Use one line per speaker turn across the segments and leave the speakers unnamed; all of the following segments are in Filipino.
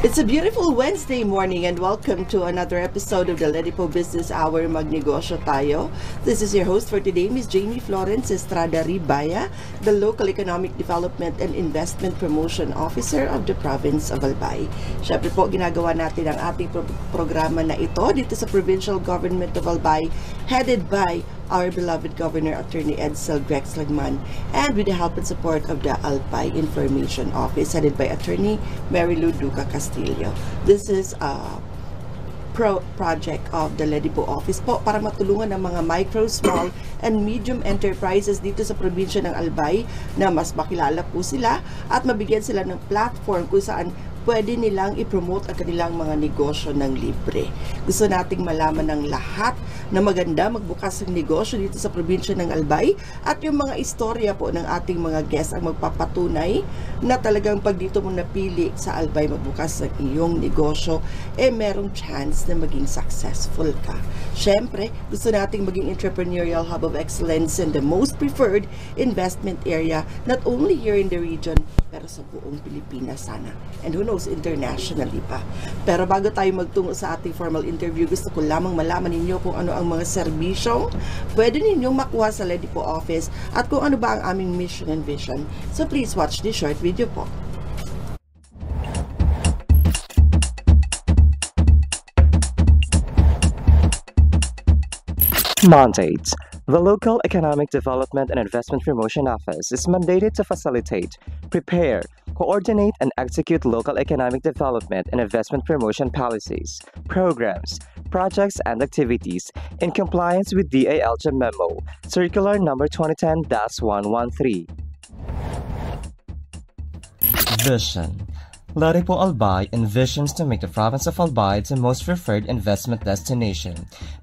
It's a beautiful Wednesday morning and welcome to another episode of the Ledipo Business Hour Magnegosyo Tayo. This is your host for today, Ms. Jamie Florence Estrada Ribaya, the Local Economic Development and Investment Promotion Officer of the Province of Albay. Siyempre po, ginagawa natin ang ating programa na ito dito sa Provincial Government of Albay, headed by our beloved Governor Attorney Edsel Grexlagman, and with the help and support of the Albay Information Office, headed by Attorney Marilu Duca Castillo. This is a project of the Ledipo Office po para matulungan ng mga micro, small, and medium enterprises dito sa probinsya ng Albay na mas makilala po sila at mabigyan sila ng platform kung saan pwede nilang i-promote ang kanilang mga negosyo ng libre. Gusto nating malaman ng lahat na maganda magbukas ng negosyo dito sa probinsya ng Albay at yung mga istorya po ng ating mga guests ang magpapatunay na talagang pag dito mo napili sa Albay magbukas ng iyong negosyo, merong chance na maging successful ka. Siyempre, gusto nating maging entrepreneurial hub of excellence and the most preferred investment area not only here in the region pero sa buong Pilipinas sana. And who knows, internationally pa. Pero bago tayo magtungo sa ating formal interview, gusto ko lamang malaman ninyo kung ano ang mga serbisyong pwede ninyong makuha sa Ledipo Office at kung ano ba ang aming mission and vision. So please watch this short video po.
Mandates. The Local Economic Development and Investment Promotion Office is mandated to facilitate, prepare, coordinate, and execute local economic development and investment promotion policies, programs, projects, and activities in compliance with DALG Memo, Circular Number 2010-113. Vision. Ledipo Albay envisions to make the province of Albay the most preferred investment destination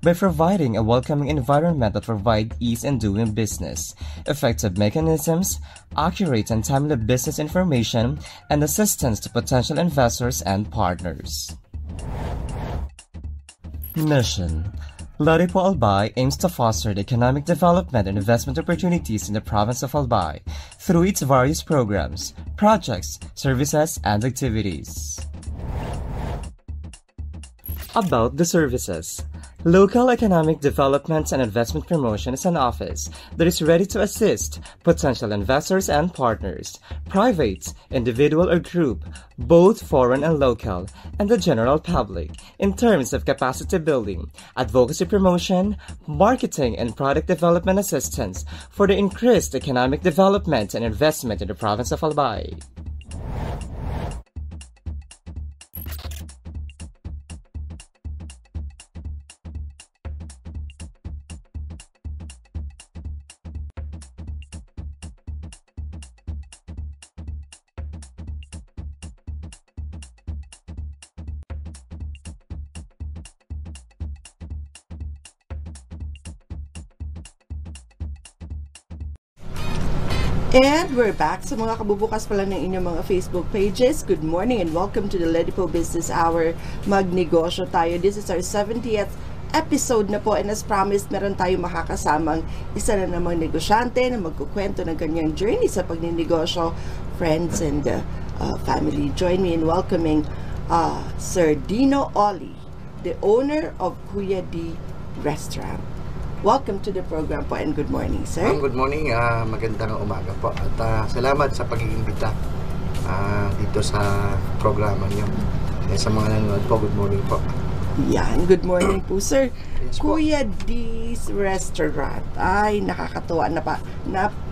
by providing a welcoming environment that provides ease in doing business, effective mechanisms, accurate and timely business information, and assistance to potential investors and partners. Mission. Ledipo Albay aims to foster the economic development and investment opportunities in the province of Albay through its various programs, projects, services, and activities. About the services. Local Economic Development and Investment Promotion is an office that is ready to assist potential investors and partners, private, individual or group, both foreign and local, and the general public, in terms of capacity building, advocacy promotion, marketing and product development assistance for the increased economic development and investment in the province of Albay.
And we're back sa mga kabubukas pala ng inyong mga Facebook pages. Good morning and welcome to the Ledipo Business Hour Magnegosyo Tayo. This is our 70th episode na po, and as promised, meron tayo makakasamang isa na namang negosyante na magkukwento ng kanyang journey sa pagninegosyo. Friends and family, join me in welcoming Sir Dino Oli, the owner of Kuya D Restaurant. Welcome to the program po and good morning, sir.
Good morning, magandang umaga po at salamat sa pag-iimbita dito sa programa niyo. Sa mga nanonood po, good morning po.
Yan, good morning po, sir.
Yes,
Kuya D's Restaurant. Ay, nakakatuwa na pa.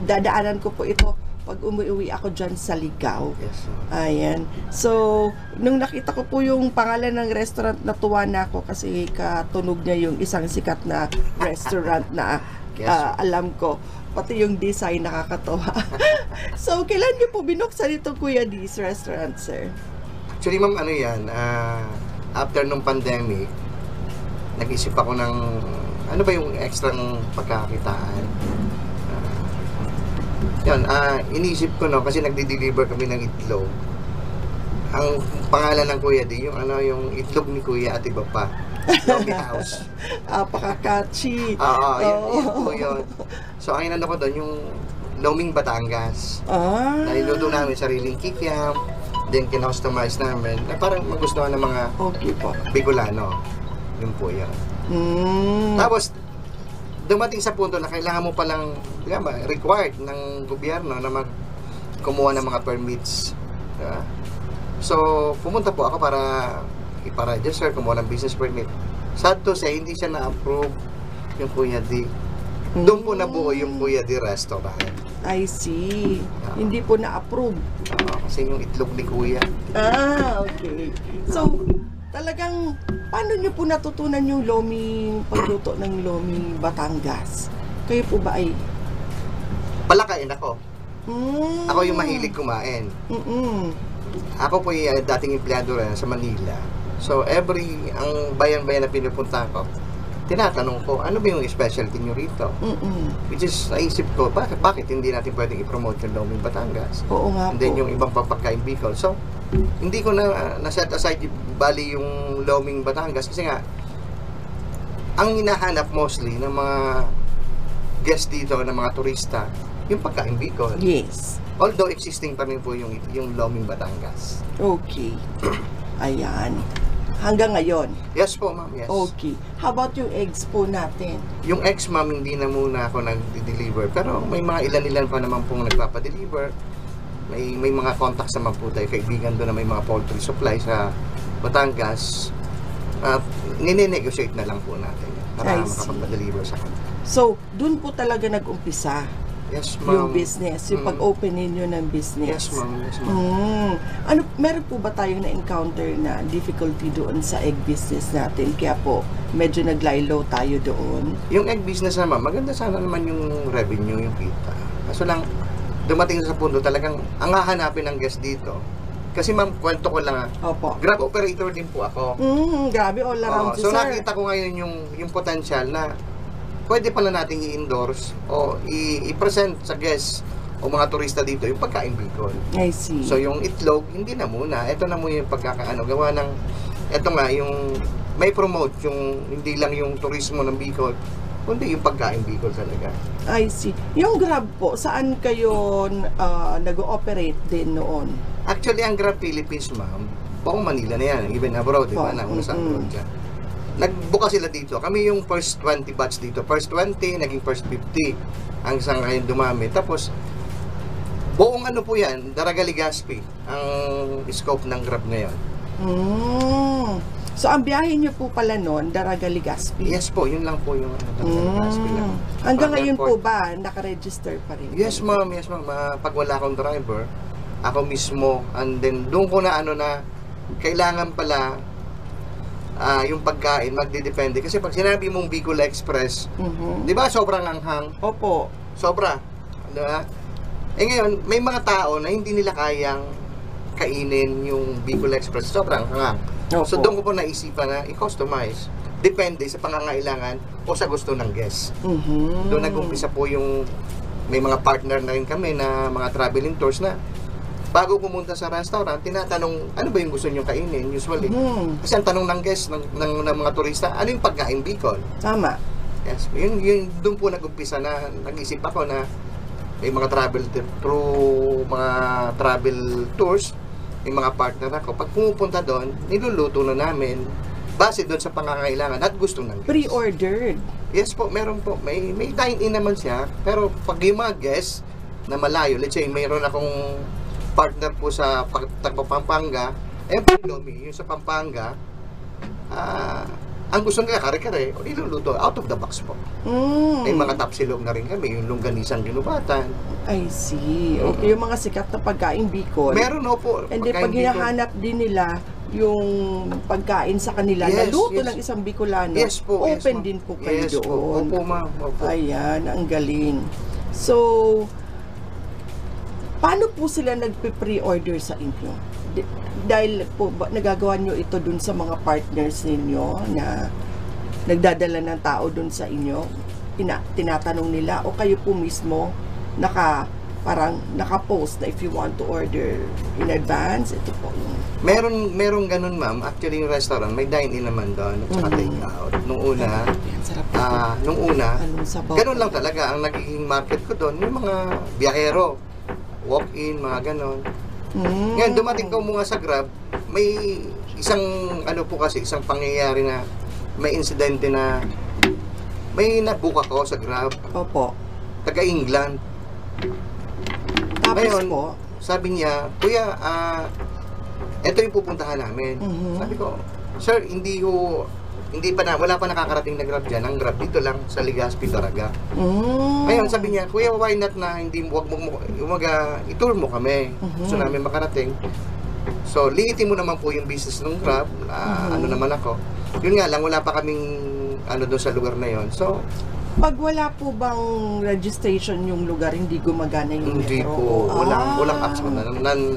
Dadaanan ko po ito pag umuwi ako dyan sa Ligao.
Yes,
Ayan. So, nung nakita ko po yung pangalan ng restaurant, natuwa na ako kasi katunog niya yung isang sikat na restaurant na alam ko. Pati yung design nakakatuwa. So, kailan niyo po binuksan itong Kuya D's Restaurant, sir?
Actually, ma'am, ano yan, after nung pandemic, nag-isip ako ng ano ba yung extra pagkakitaan. Yan, inisip ko, no, kasi nagdi-deliver kami ng itlog. Ang pangalan ng Kuya D, yung yung itlog ni Kuya at iba pa. Lobby House.
Apaka-catchy.
Yun po yun. So, ang inano ko doon, yung Loming Batangas. Naliluto namin sariling kikiam, then kinostomize namin na parang magustuhan ng mga
Okay po.
Bicolano. Yun po yan. Tapos, dumating sa punto na kailangan mo palang, required ng gobyerno na kumuha ng mga permits. Diba? So, pumunta po ako para ipa-register, kumuha ng business permit. Sad to say, hindi siya na-approve yung Kuya D. Doon po nabuo yung Kuya D restaurant.
I see. Hindi po na-approve.
Kasi yung itlog ni Kuya.
Okay. So, talagang, paano nyo po natutunan yung pagluto ng Lomi Batangas? Kayo po ba ay...
Palakain ako. Ako yung mahilig kumain. Ako po yung dating empleyado rin sa Manila. So, ang bayan-bayan na pinupuntahan ko, tinatanong ko, ano ba yung specialty nyo rito? Which is, naisip ko, bakit hindi natin pwedeng i-promote yung Lomi Batangas?
Oo nga
And then
po.
yung ibang papakain Bicol. So, hindi ko na-set aside bali yung Loming Batangas kasi nga, ang hinahanap mostly ng mga guests dito, ng mga turista, yung pagkain Bicol.
Yes.
Although existing pa rin po yung Loming Batangas.
Okay. Ayan. Hanggang ngayon.
Yes po, ma'am. Yes.
Okay. How about yung eggs po natin?
Yung ex, ma'am, hindi na muna ako nag-deliver. Pero may mga ilan-ilan pa naman pong nagpapadeliver. May mga contacts naman po tayo, kaibigan doon na may mga poultry supply sa Batangas. At nine-negotiate na lang po natin para makapag-deliver sa kanila.
So, dun po talaga nag-umpisa
Yes, ma'am.
yung business, yung pag-open ninyo ng business.
Yes, ma'am. Yes, ma'am.
Meron po ba tayong na-encounter na difficulty doon sa egg business natin? Kaya po, medyo nag-lie-low tayo doon.
Yung egg business naman, maganda sana naman yung revenue, yung kita. Kaso lang, dumating sa punto talagang ang hahanapin ng guest dito. Kasi ma'am, kwento ko lang
Opo.
Grab operator din po ako.
Grabe, all around si
So
sir.
nakita ko ngayon yung potential na pwede pala nating i-endorse o i-present sa guests o mga turista dito yung pagkain Bicol.
I see.
So yung itlog, hindi na muna. Ito na muna yung gawa ng, ito nga, yung may promote yung, hindi lang yung turismo ng Bicol, kundi yung pagkain Bicol talaga.
I see. Yung Grab po, saan kayo nag-ooperate din noon?
Actually, ang Grab Philippines, ma'am, buong Manila na yan, even abroad, di ba? Nauna sa abroad dyan. Nagbuka sila dito. Kami yung first 20 batch dito. First 20, naging first 50. Hanggang sa ngayon dumami. Tapos, buong ano po yan, Daraga Legazpi, ang scope ng Grab ngayon.
So, ang biyahe nyo po pala noon, Daraga Legazpi?
Yes po, yun lang po yung Daraga Legazpi lang.
Hanggang ngayon po ba, nakaregister pa rin?
Yes, ma'am. Yes, ma'am. Pag wala akong driver, ako mismo, and then doon ko na kailangan pala yung pagkain magdidepende kasi pag sinabi mong Bicol Express, di ba sobrang anghang?
Opo.
Sobra. Diba? Ngayon, may mga tao na hindi nila kayang kainin yung Bicol Express. Sobrang anghang.
Opo.
So doon ko po naisipan na i-customize. Depende sa pangangailangan o sa gusto ng guest. Doon nag-umpisa po yung may mga partner na rin kami na mga traveling tours na bago pumunta sa restaurant, tinatanong, ano ba yung gusto nyo kainin usually? Kasi ang tanong ng guest, ng mga turista, ano yung pagkain Bicol?
Tama.
Yes, yun doon po nag-umpisa na nag-isip ako na may mga through mga travel tours, may mga partner ako. Pag pumupunta doon, niluluto na namin base doon sa pangangailangan at gusto ng guest.
Pre-ordered.
Yes po, meron po. May dine-in naman siya, pero pag yung mga guests na malayo, let's say mayroon akong partner po sa Pampanga, Lomi, yung sa Pampanga, ang gusto nila kare-kare, o niluluto, out of the box po. May mga tapsilog na rin kami, yung longganisang ginubatan.
I see. Okay, yung mga sikat na pagkain Bicol.
Meron po.
And then, pag hinahanap din nila yung pagkain sa kanila, naluto ng isang Bicolano,
yes po,
open din po kayo doon.
Opo, ma'am. Opo.
Ayan, ang galing. So, paano po sila nagpe-pre-order sa inyo? Dahil po, nagagawa nyo ito dun sa mga partners ninyo na nagdadala ng tao dun sa inyo? Tinatanong nila o kayo po mismo parang naka-post na if you want to order in advance, ito po yung...
Meron ganun, ma'am. Actually, yung restaurant, may dine-in naman doon at saka take-out. Nung una, ganun lang talaga. Ang nagiging market ko doon, yung mga biyahero, walk-in, mga ganun. Ngayon, dumating ko mga sa Grab, may isang, isang pangyayari na, may insidente na, may nabook ako sa Grab,
Opo.
taga-England.
Tapos
Ngayon,
po,
sabi niya, Kuya, ito yung pupuntahan namin. Sabi ko, Sir, wala pa nakakarating na Grab dyan. Ang Grab dito lang sa Legazpi, Daraga. Ngayon, sabi niya, Kuya, why not na wag mo i-tour mo kami. Gusto namin makarating. So, liitin mo naman po yung business ng Grab. Ano naman ako. Yun nga lang, wala pa kaming doon sa lugar na yon. So,
pag wala po bang registration yung lugar, hindi gumagana yung
hindi
metro?
po. Walang apps ko na.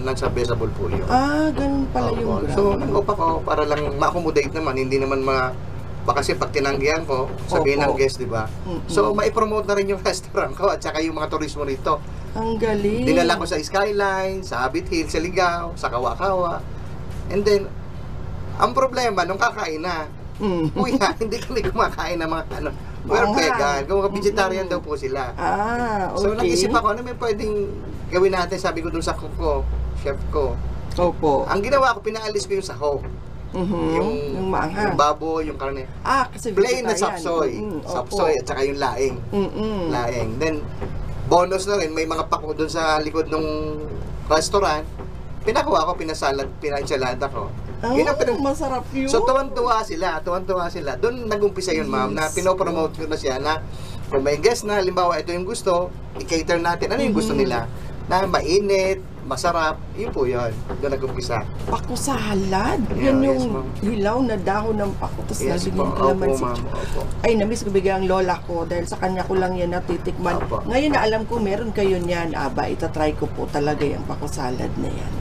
Non-serviceable po yun.
Ganun pala yung Grab.
So, nag-off ako para lang ma-accommodate naman. Hindi naman baka kasi pag tinanggihan ko, sabihin ng guest, di ba? So, mai-promote na rin yung restaurant ko at saka yung mga turismo rito.
Ang galing.
Dinala ko sa Skyline, sa Habit Hill, sa Ligao, sa Kawa-Kawa. And then, ang problema, nung kakain na, Kuya, hindi kami kumakain ng mga we're vegan. Kung vegetarian daw po sila.
Okay.
So, nag-isip ako, ano may pwedeng gawin natin, sabi ko dun sa cook ko, chef ko.
Opo.
Ang ginawa ko, pinaalis ko yung sahog.
Yung maanghang.
Yung baboy, yung karne.
Kasi
Plain na
vegetarian.
sapsoy. Sapsoy at saka yung laing. Laing. Then, bonus na rin, may mga pako dun sa likod ng restaurant. Pinakuha ko, pinasalad, pina-ensalada ko.
Masarap yun.
So, tuwan-tuwa sila. Doon nag-umpisa yun, ma'am, na pinopromote ko na siya na kung may guest na, halimbawa, ito yung gusto, i-cater natin. Ano yung gusto nila? Na mainit, masarap, yun po yun. Doon nag-umpisa.
Pako salad. Yan yung hilaw na dahon ng pako. Tapos nalagyan kalamansi. Ay, namiss ko bigyan ang lola ko dahil sa kanya ko lang yan natitikman. Ngayon na alam ko meron kayo niyan. Itatry ko po talaga yung pako salad na yan.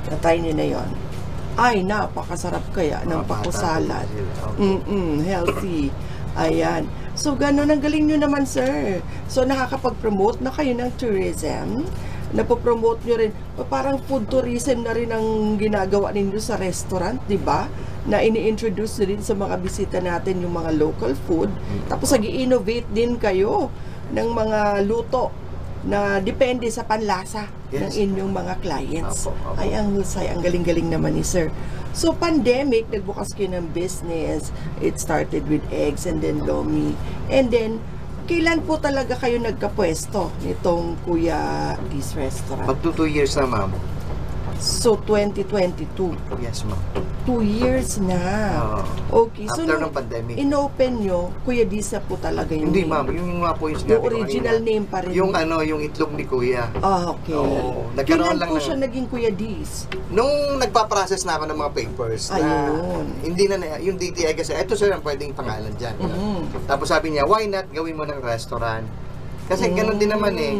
Natry niyo na yon. Ay, napakasarap kaya ng pako salad. Healthy. Ayan. So, ganun. Ang galing nyo naman, sir. So, nakakapag-promote na kayo ng tourism. Napopromote nyo rin. Parang food tourism na rin ang ginagawa ninyo sa restaurant, di ba? Na ini-introduce na rin sa mga bisita natin yung mga local food. Tapos, nag-i-innovate din kayo ng mga luto na depende sa panlasa ng inyong mga clients. Ay, ang husay, ang galing-galing naman ni sir. So, pandemic, nagbukas kayo ng business. It started with eggs and then lomi. And then, kailan po talaga kayo nagkapwesto nitong Kuya D's Restaurant?
Magto 2 years na, ma'am.
So, 2022.
Yes, ma'am.
2 years na. Okay. So,
After ng pandemic.
in-open nyo, Kuya D's na po talaga yung
Hindi,
name?
ma'am. Yung nga po yung
Yung
sinabi ko
original
kanina.
name pa rin?
Yung yung itlog ni Kuya.
Okay.
Oo. Nagkaroon
Kailan
lang
po
ng-
siya naging Kuya D's?
Nung nagpa-process na ako ng mga papers,
Ayun.
hindi na, yung DTI kasi, ito sir ang pwedeng pangalan dyan. Tapos sabi niya, why not gawin mo ng restaurant? Kasi ganun din naman eh.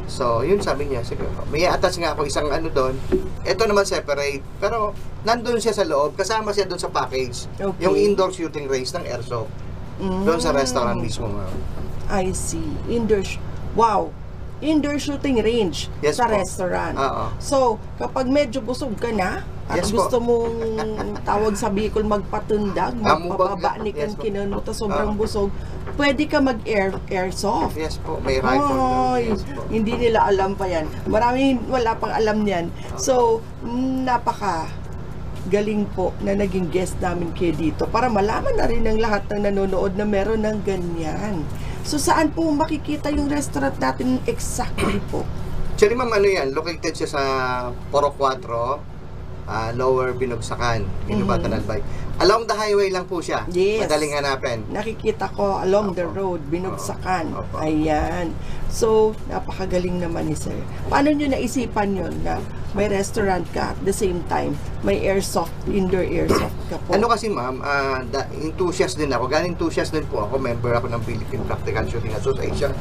So, yun sabi niya, sige, may attach nga ako isang doon. Ito naman separate. Pero, nandun siya sa loob, kasama siya doon sa package.
Okay.
Yung indoor shooting range ng airsoft. Doon sa restaurant mismo.
I see. Wow. Indoor shooting range
Yes
sa
po.
restaurant.
Oo.
So, kapag medyo busog ka na, at
Yes po.
gusto mong tawag sa Bicol magpatundag, magpapabanikan
Yes po.
kinunuta, sobrang busog, pwede ka mag-airsoft.
Yes po, may rifle.
Ay,
Yes po.
hindi nila alam pa yan. Maraming wala pang alam niyan. So, napaka galing po na naging guest namin kayo dito para malaman na rin ng lahat ng nanonood na meron ng ganyan. So, saan po makikita yung restaurant natin exactly po?
Actually, ma'am, yan, located siya sa Poro 4, Lower Binugsakan, Inubatan Albay. Along the highway lang po siya.
Yes.
Madaling hanapin.
Nakikita ko along the road, Binugsakan.
Opo.
Ayan. So, napakagaling naman ni sir. Paano nyo naisipan yun na may restaurant ka at the same time, may airsoft, indoor airsoft ka po?
Ano kasi ma'am, enthusiast din ako. Galing enthusiast din po ako. Member ako ng Philippine Practical Shooting Association.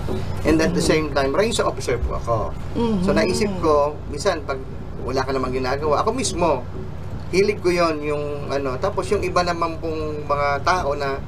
And at the same time, range officer po ako. So naisip ko, minsan pag wala ka namang ginagawa, ako mismo, hilig ko yon yung tapos yung iba naman pong mga tao na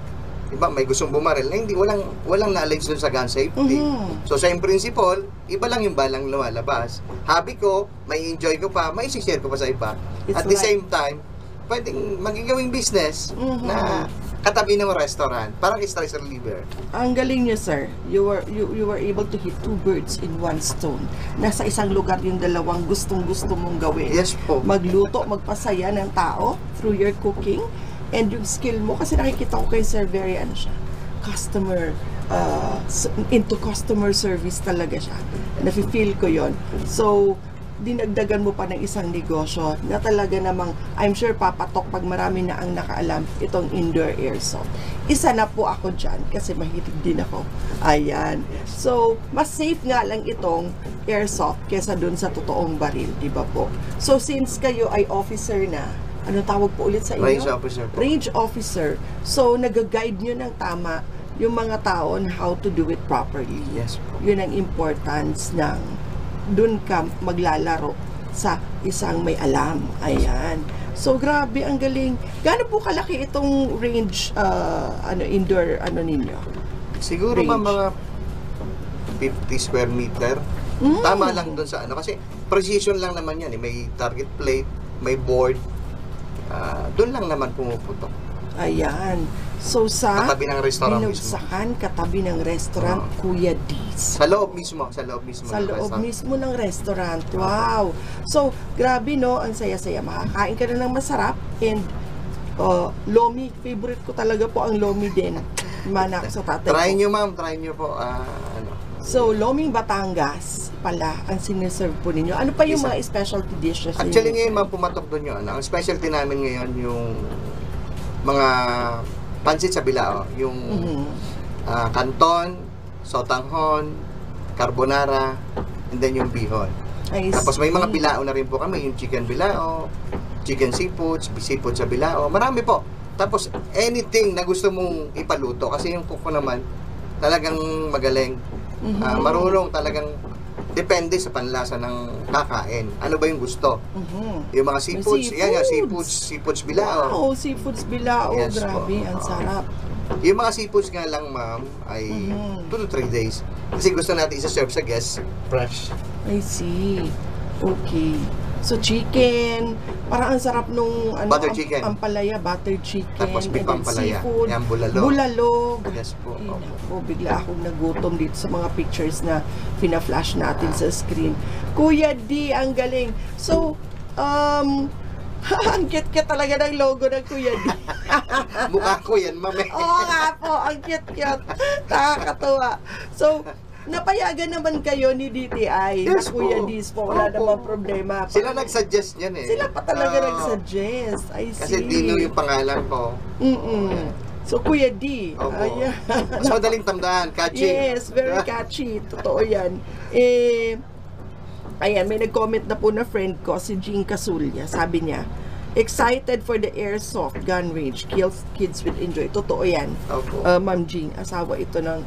iba may gustong bumaril na hindi walang knowledge dun sa gun safety. So sa in principle, iba lang yung balang lumalabas. Hobby ko, may enjoy ko pa, may share ko pa sa iba.
It's
At the
like-
same time, pwedeng magigawing business na katabi ng restaurant. Parang stress reliever.
Ang galing niyo, sir. You were able to hit two birds in one stone. Nasa isang lugar yung dalawang gustong-gusto mong gawin.
Yes po.
Magluto, magpasaya ng tao through your cooking, and yung skill mo, kasi nakikita ko kay sir, very ano siya, into customer service talaga siya. Nafe-feel ko yon. So, dinagdagan mo pa ng isang negosyo na talaga namang, I'm sure papatok pag marami na ang nakaalam itong indoor airsoft. Isa na po ako dyan kasi mahilig din ako. Ayan. So, mas safe nga lang itong airsoft kesa dun sa totoong baril, di ba po? So, since kayo ay officer na, ano tawag po ulit sa inyo?
Range officer po.
Range officer. So, nag-guide nyo ng tama yung mga tao on how to do it properly.
Yes po.
Yun ang importance ng dun ka maglalaro sa isang may alam. Ayan. So, grabe, ang galing. Gaano po kalaki itong range, indoor, ninyo?
Siguro
Range.
mga 50 square meter. Tama lang doon sa kasi precision lang naman yan. May target plate, may board. Doon lang naman pumuputok.
Ayan. So, sa
Katabi ng restaurant
binagsakan, katabi ng restaurant, Kuya D's.
Sa loob mismo. Sa loob
Sa
ng
loob
restaurant.
mismo ng restaurant. Wow! So, grabe no, ang saya-saya. Makakain ka na ng masarap, and lomi. Favorite ko talaga po ang lomi din. Manak sa tatay
Try
ko.
nyo, ma'am. Try nyo po.
So, loming Batangas pala ang siniserve po ninyo. Ano pa yung
Isa.
mga specialty dishes
Actually
ninyo?
ngayon, ma'am, pumatok doon yun. Ang specialty namin ngayon, yung mga pansit sa bilao. Yung canton, sotanghon, carbonara, and then yung bihon.
I
Tapos may mga
see.
bilao na rin po kami, yung chicken bilao, chicken seafood sa bilao, marami po. Tapos anything na gusto mong ipaluto, kasi yung cook ko naman, talagang magaling. Marunong talagang, depende sa panlasa ng kakain. Ano ba yung gusto? Yung mga seafoods, yan nga, seafoods bilao.
Wow, seafoods bilao.
Yes po.
Grabe, ang sarap.
Yung mga seafoods nga lang, ma'am, ay 2 to 3 days. Kasi gusto natin isa-serve sa guests fresh.
I see. Okay. So, chicken. Parang ang sarap nung
Butter chicken.
ampalaya, butter chicken.
Tapos beef
and then
ampalaya.
seafood.
Yan, bulalo.
Bulalog.
Yes po.
Ay, naku, bigla akong nagutom dito sa mga pictures na fina-flash natin sa screen. Kuya D, ang galing. So, ang cute-cute talaga ng logo ng Kuya D.
Mukha ko yan, ma'am.
Oo nga po, ang cute-cute. Nakakatuwa. So, napayagan naman kayo ni DTI
Yes
na Kuya
po.
D's po. Wala
Opo.
namang problema.
Sila nag-suggest niyan eh.
Sila pa talaga
Oo.
nag-suggest. I see.
Kasi Dino yung pangalan ko.
So, Kuya D.
Opo.
Ayan.
Mas madaling tandaan, catchy.
Yes, very catchy. Totoo yan. Ayan, may nag-comment na po na friend ko, si Jean Casulya. Sabi niya, excited for the airsoft gun range. Kills kids with enjoy. Totoo yan.
Opo.
Ma'am Jean, asawa ito ng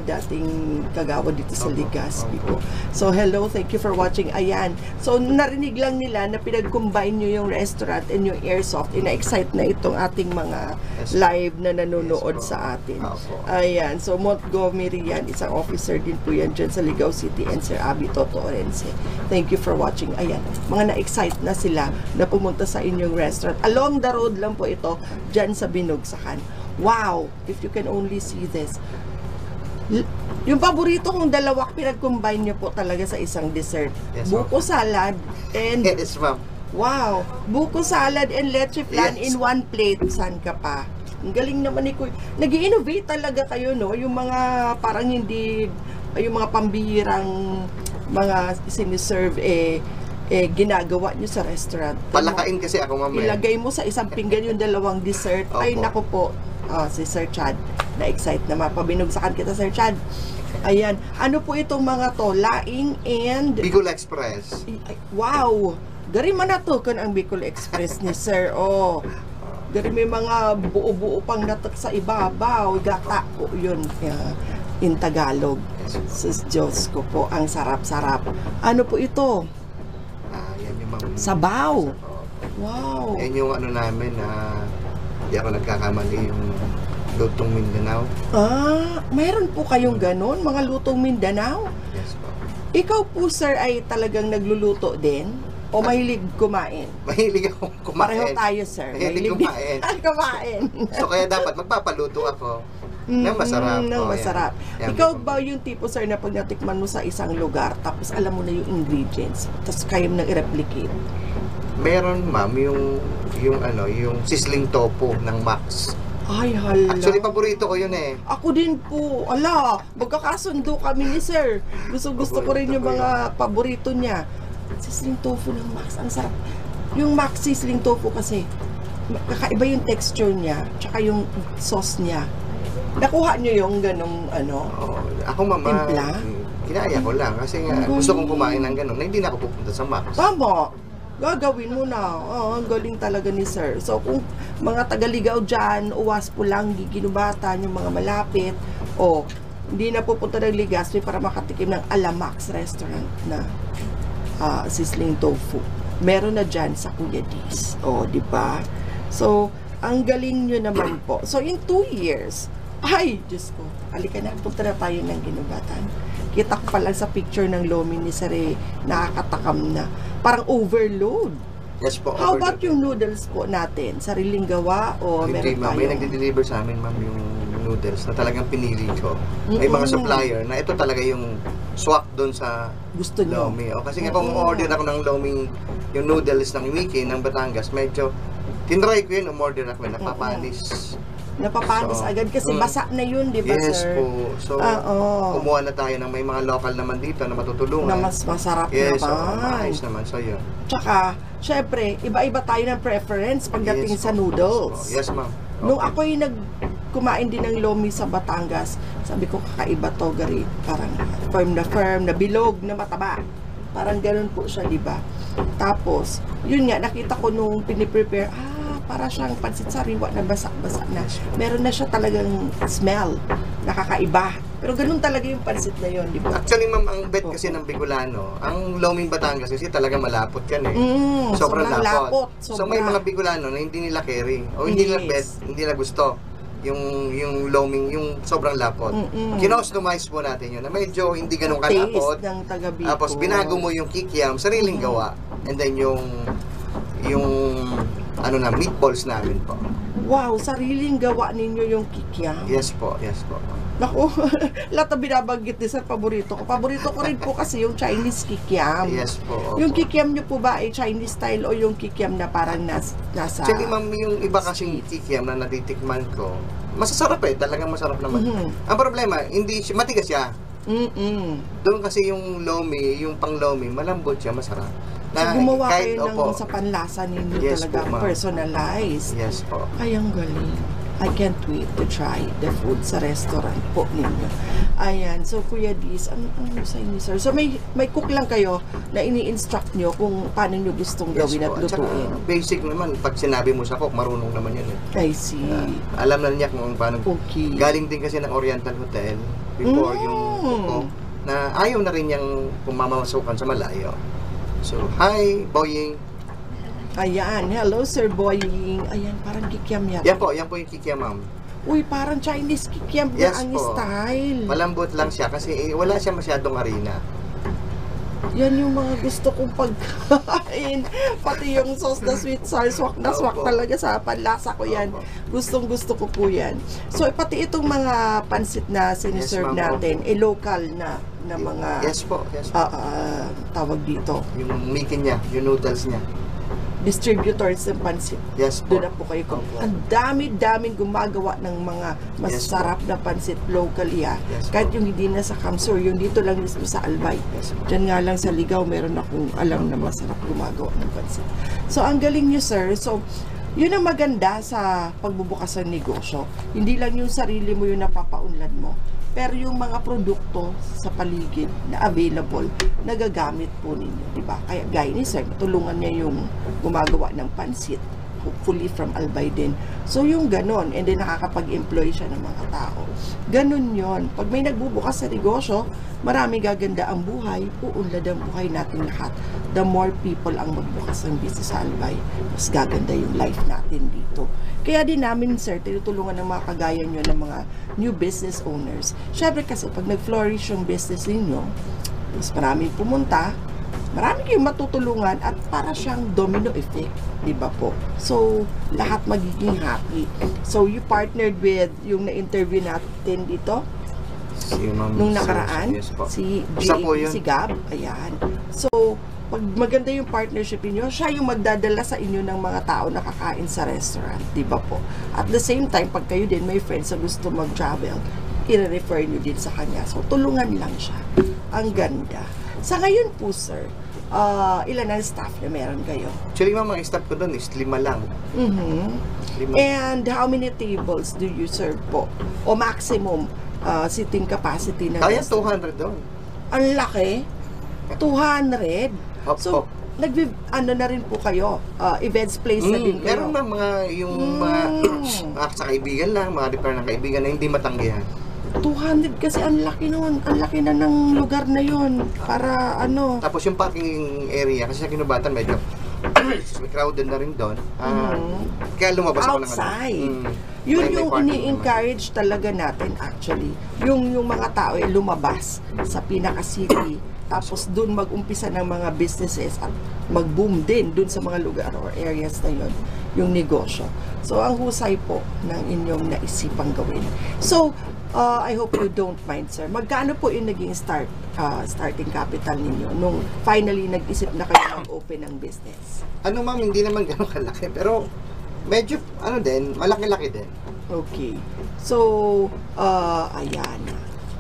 dating kagawad dito sa
Opo,
Legazpi
opo.
po. So, hello, thank you for watching. Ayan. So, narinig lang nila na pinag-combine nyo yung restaurant and yung airsoft. Ina-excite na itong ating mga
Yes,
live na nanonood
Yes, po.
sa atin.
Opo.
Ayan. So, Montgomery yan. Isang officer din po yan dyan sa Ligao City, and Sir Abby Toto Orense. Thank you for watching. Ayan. Mga na-excite na sila na pumunta sa inyong restaurant. Along the road lang po ito, dyan sa Binugsakan. Wow! If you can only see this. Yung paborito kong dalawa, pinag-combine nyo po talaga sa isang dessert.
Yes,
Buko salad and
Yes, ma'am.
wow, buko salad and leche flan
Yes.
in one plate. Saan ka pa? Ang galing naman ni Kuya. Nag-i-innovate talaga kayo, no? Yung mga parang hindi, yung mga pambihirang mga siniserve, ginagawa nyo sa restaurant.
Palakain kasi ako, ma'am.
Ilagay mo sa isang pinggan yung dalawang dessert. Ay,
Opo.
naku po. Si Sir Chad, na-excite na mapabinugsakan kita, Sir Chad. Ayan. Ano po itong mga to? Laing and...
Bicol Express.
Ay, wow! Gari man na to kan ang Bicol Express ni Sir. Oh. Gari may mga buo-buo pang natak sa ibabaw. Gata po yun. In Tagalog. Sus Diyos ko po, ang sarap-sarap. Ano po ito?
Yan yung ma'am.
Sabaw.
Opo.
Wow.
Yan yung ano namin hindi ako nagkakamali, yung lutong Mindanao.
Mayroon po kayong ganon, mga lutong Mindanao?
Yes po.
Ikaw po, sir, ay talagang nagluluto din? O mahilig kumain?
Mahilig akong kumain.
Pareho tayo, sir.
Mahilig kumain.
Kumain.
So kaya dapat magpapaluto ako na masarap.
Ng
Oh,
masarap.
yan.
Ikaw ba yung tipo, sir, na pag natikman mo sa isang lugar, tapos alam mo na yung ingredients, tapos kaya mo nang i-replicate?
Meron, ma'am, yung sizzling tofu ng Max.
Ay, hala.
Actually, paborito ko yun eh.
Ako din po. Ala, magkakasundo kami ni sir. Gusto ko rin yung
Paborito ko
mga paborito niya. Sizzling tofu ng Max. Ang sarap. Yung Max sizzling tofu kasi, kakaiba yung texture niya, tsaka yung sauce niya. Nakuha niyo yung ganong
Oh, ako, mama,
timpla?
kinaya ko lang. Kasi nga,
Ang
gusto kong
galing.
kumain ng ganun na hindi na ako pupunta sa Max.
Tama. Gagawin mo na. Ang galing talaga ni sir. So, kung mga tagaligaw dyan, uwas po lang, giginubatan, yung mga malapit, o hindi na pupunta ng Legazpi para makatikim ng Alamax restaurant na sizzling tofu. Meron na dyan sa Kuya D's. O, di ba? So, ang galing nyo naman po. So, in 2 years, ay, Diyos ko, halika na, punta na tayo ng ginubatan. Kita ko pa lang sa picture ng lomi ni Sir, nakakatakam na. Parang overload.
Yes po.
How
overload.
about yung noodles po natin? Sariling gawa o
Hindi,
meron
ma'am.
tayo?
May nagde-deliver sa amin, ma'am, yung noodles na talagang pinili ko. May mga supplier na ito talaga yung swak doon sa
Gusto nyo?
lomi. O, kasi nga kung order ako ng lomi, yung noodles ng Wiki, ng Batangas, medyo tinry ko yun, umorder ako, napapanis.
Napapanis
So,
agad kasi basa na yun, di ba,
Yes
sir?
po. So,
Oo.
kumuha na tayo ng may mga local naman dito na matutulungan.
Na mas masarap
Yes, so,
naman.
maayos naman. So, yun.
Tsaka, syempre, iba-iba tayo ng preference pagdating
Yes
sa
po.
noodles.
Yes, ma'am.
Nung
Okay.
ako'y kumain din ng lomi sa Batangas, sabi ko kakaiba to, Gary. Parang firm, na bilog, na mataba. Parang ganun po siya, di ba? Tapos, yun nga, nakita ko nung piniprepare, para siyang pansit sariwa na basa-basa na. Meron na siya talagang smell, nakakaiba. Pero ganun talaga yung pansit na yun, di ba?
Actually, ma'am, ang bet kasi ng Bicolano, ang Loming Batangas kasi talaga malapot yan eh. Sobrang lapot. So may mga Bicolano na hindi nila carry o hindi nila bet, hindi nila gusto yung Loming, yung sobrang lapot. Kinostomize po natin yun na medyo hindi ganun kalapot.
Taste ng taga Bicol.
Tapos binago mo yung kikiam, sariling gawa. And then yung meatballs namin po.
Wow, sariling gawa ninyo yung kikiam.
Yes po, yes po.
Naku, lahat na binabanggit ni sir, paborito ko. Paborito ko rin po kasi yung Chinese kikiam.
Yes po.
Yung kikiam nyo po ba ay Chinese style o yung kikiam na parang nasa...
Actually, ma'am, yung iba kasing kikiam na natitikman ko, masasarap eh, talagang masarap naman. Ang problema, hindi siya, matigas siya. Doon kasi yung lomi, yung pang lomi, malambot siya, masarap.
So, gumawa
kahit,
kayo ng
opo,
sa panlasa ninyo
Yes
talaga,
po, ma'am.
personalized.
Yes po.
Ay, ang galing. I can't wait to try the food sa restaurant po ninyo. Ayan, so Kuya Diz, ano sa inyo, sir? So may cook lang kayo na ini-instruct nyo kung paano nyo gustong gawin at
po. Tsaka,
lutuin.
basic naman, pag sinabi mo sa cook, marunong naman yun eh.
I see.
Alam na niya kung paano.
Okay.
Galing din kasi ng Oriental Hotel before yung cook ko, na ayaw na rin niyang pumamasukan sa malayo. So, hi, Boying.
Ayan, hello Sir Boying. Ayan, parang kikiam yan.
Yan po yung kikiam, ma'am.
Uy, parang Chinese kikiam
Yes
na ang
po.
style.
Malambot lang siya kasi wala siya masyadong harina.
Yan yung mga gusto kong pagkain. Pati yung sauce na sweet sour, swak na swak
Opo.
talaga sa panlasa ko yan.
Opo.
Gustong gusto ko po yan. So, pati itong mga pansit na siniserve
Yes, ma'am.
natin, local na mga
Yes po, yes po.
tawag dito,
Yung mikin niya, yung noodles niya.
distributors ng pansit.
Yes po.
Doon na po kayo.
Opo.
Ang dami-daming gumagawa ng mga masarap na pansit locally.
Yes po.
Kahit yung hindi na sa Kamsur, yung dito lang mismo sa Albay.
Yes po.
Diyan nga lang sa Ligaw, meron akong alam na masarap gumagawa ng pansit. So, ang galing nyo, sir. So, yun ang maganda sa pagbubukas ng negosyo. Hindi lang yung sarili mo yung napapaunlad mo. Pero yung mga produkto sa paligid na available, nagagamit po ninyo, di ba? Kaya gaya ni sir, tulungan niya yung gumagawa ng pansit, hopefully from Albay din. So yung ganon, and then nakakapag-employ siya ng mga tao. Ganon yon. Pag may nagbubukas sa negosyo, marami gaganda ang buhay, uunlad ang buhay natin lahat. The more people ang magbukas ng business sa Albay, mas gaganda yung life natin dito. Kaya din namin, sir, tinutulungan ng mga kagaya nyo ng mga new business owners. Syempre kasi pag nag-flourish yung business ninyo, mas maraming pumunta, marami kayong matutulungan at para siyang domino effect, di ba po? So, lahat magiging happy. So, you partnered with yung na-interview natin dito, nung nakaraan,
yes po.
si
Isa po
JP,
yun.
si Gab, ayan. So, pag maganda yung partnership niyo, siya yung magdadala sa inyo ng mga tao na kakain sa restaurant, di ba po? At the same time, pag kayo din may friends na gusto mag-travel, i-refer nyo din sa kanya. So, tulungan lang siya. Ang ganda. Sa ngayon po, sir, ilan ang staff na meron kayo?
Actually, ma'am, ang staff ko doon is 5 lang.
Mhm.
5.
And how many tables do you serve po? O maximum seating capacity na
Kaya
restaurant?
200 doon.
Ang laki. 200.
Hop,
So,
hop.
ano na rin po kayo? Events place na din kayo?
Meron na mga, yung mga sa kaibigan lang, mga repair ng kaibigan na hindi matanggihan.
200 kasi ang laki nun. Ang laki na ng lugar na yun. Para ano.
Tapos yung parking area, kasi sa Kinubatan medyo may crowded na rin doon. Kaya lumabas ako ng
Outside. Yun
may
yung
parking
ini-encourage talaga natin actually. Yung mga tao ay lumabas sa pinaka-city. Tapos doon mag-umpisa ng mga businesses at mag-boom din doon sa mga lugar or areas na yun, yung negosyo. So, ang husay po ng inyong naisipang gawin. So, I hope you don't mind, sir. Magkano po yung naging starting capital ninyo nung finally nag-isip na kayo mag-open ng business?
Ano ma'am, hindi naman gano'ng kalaki, pero medyo, malaki-laki din.
Okay. So, ayan.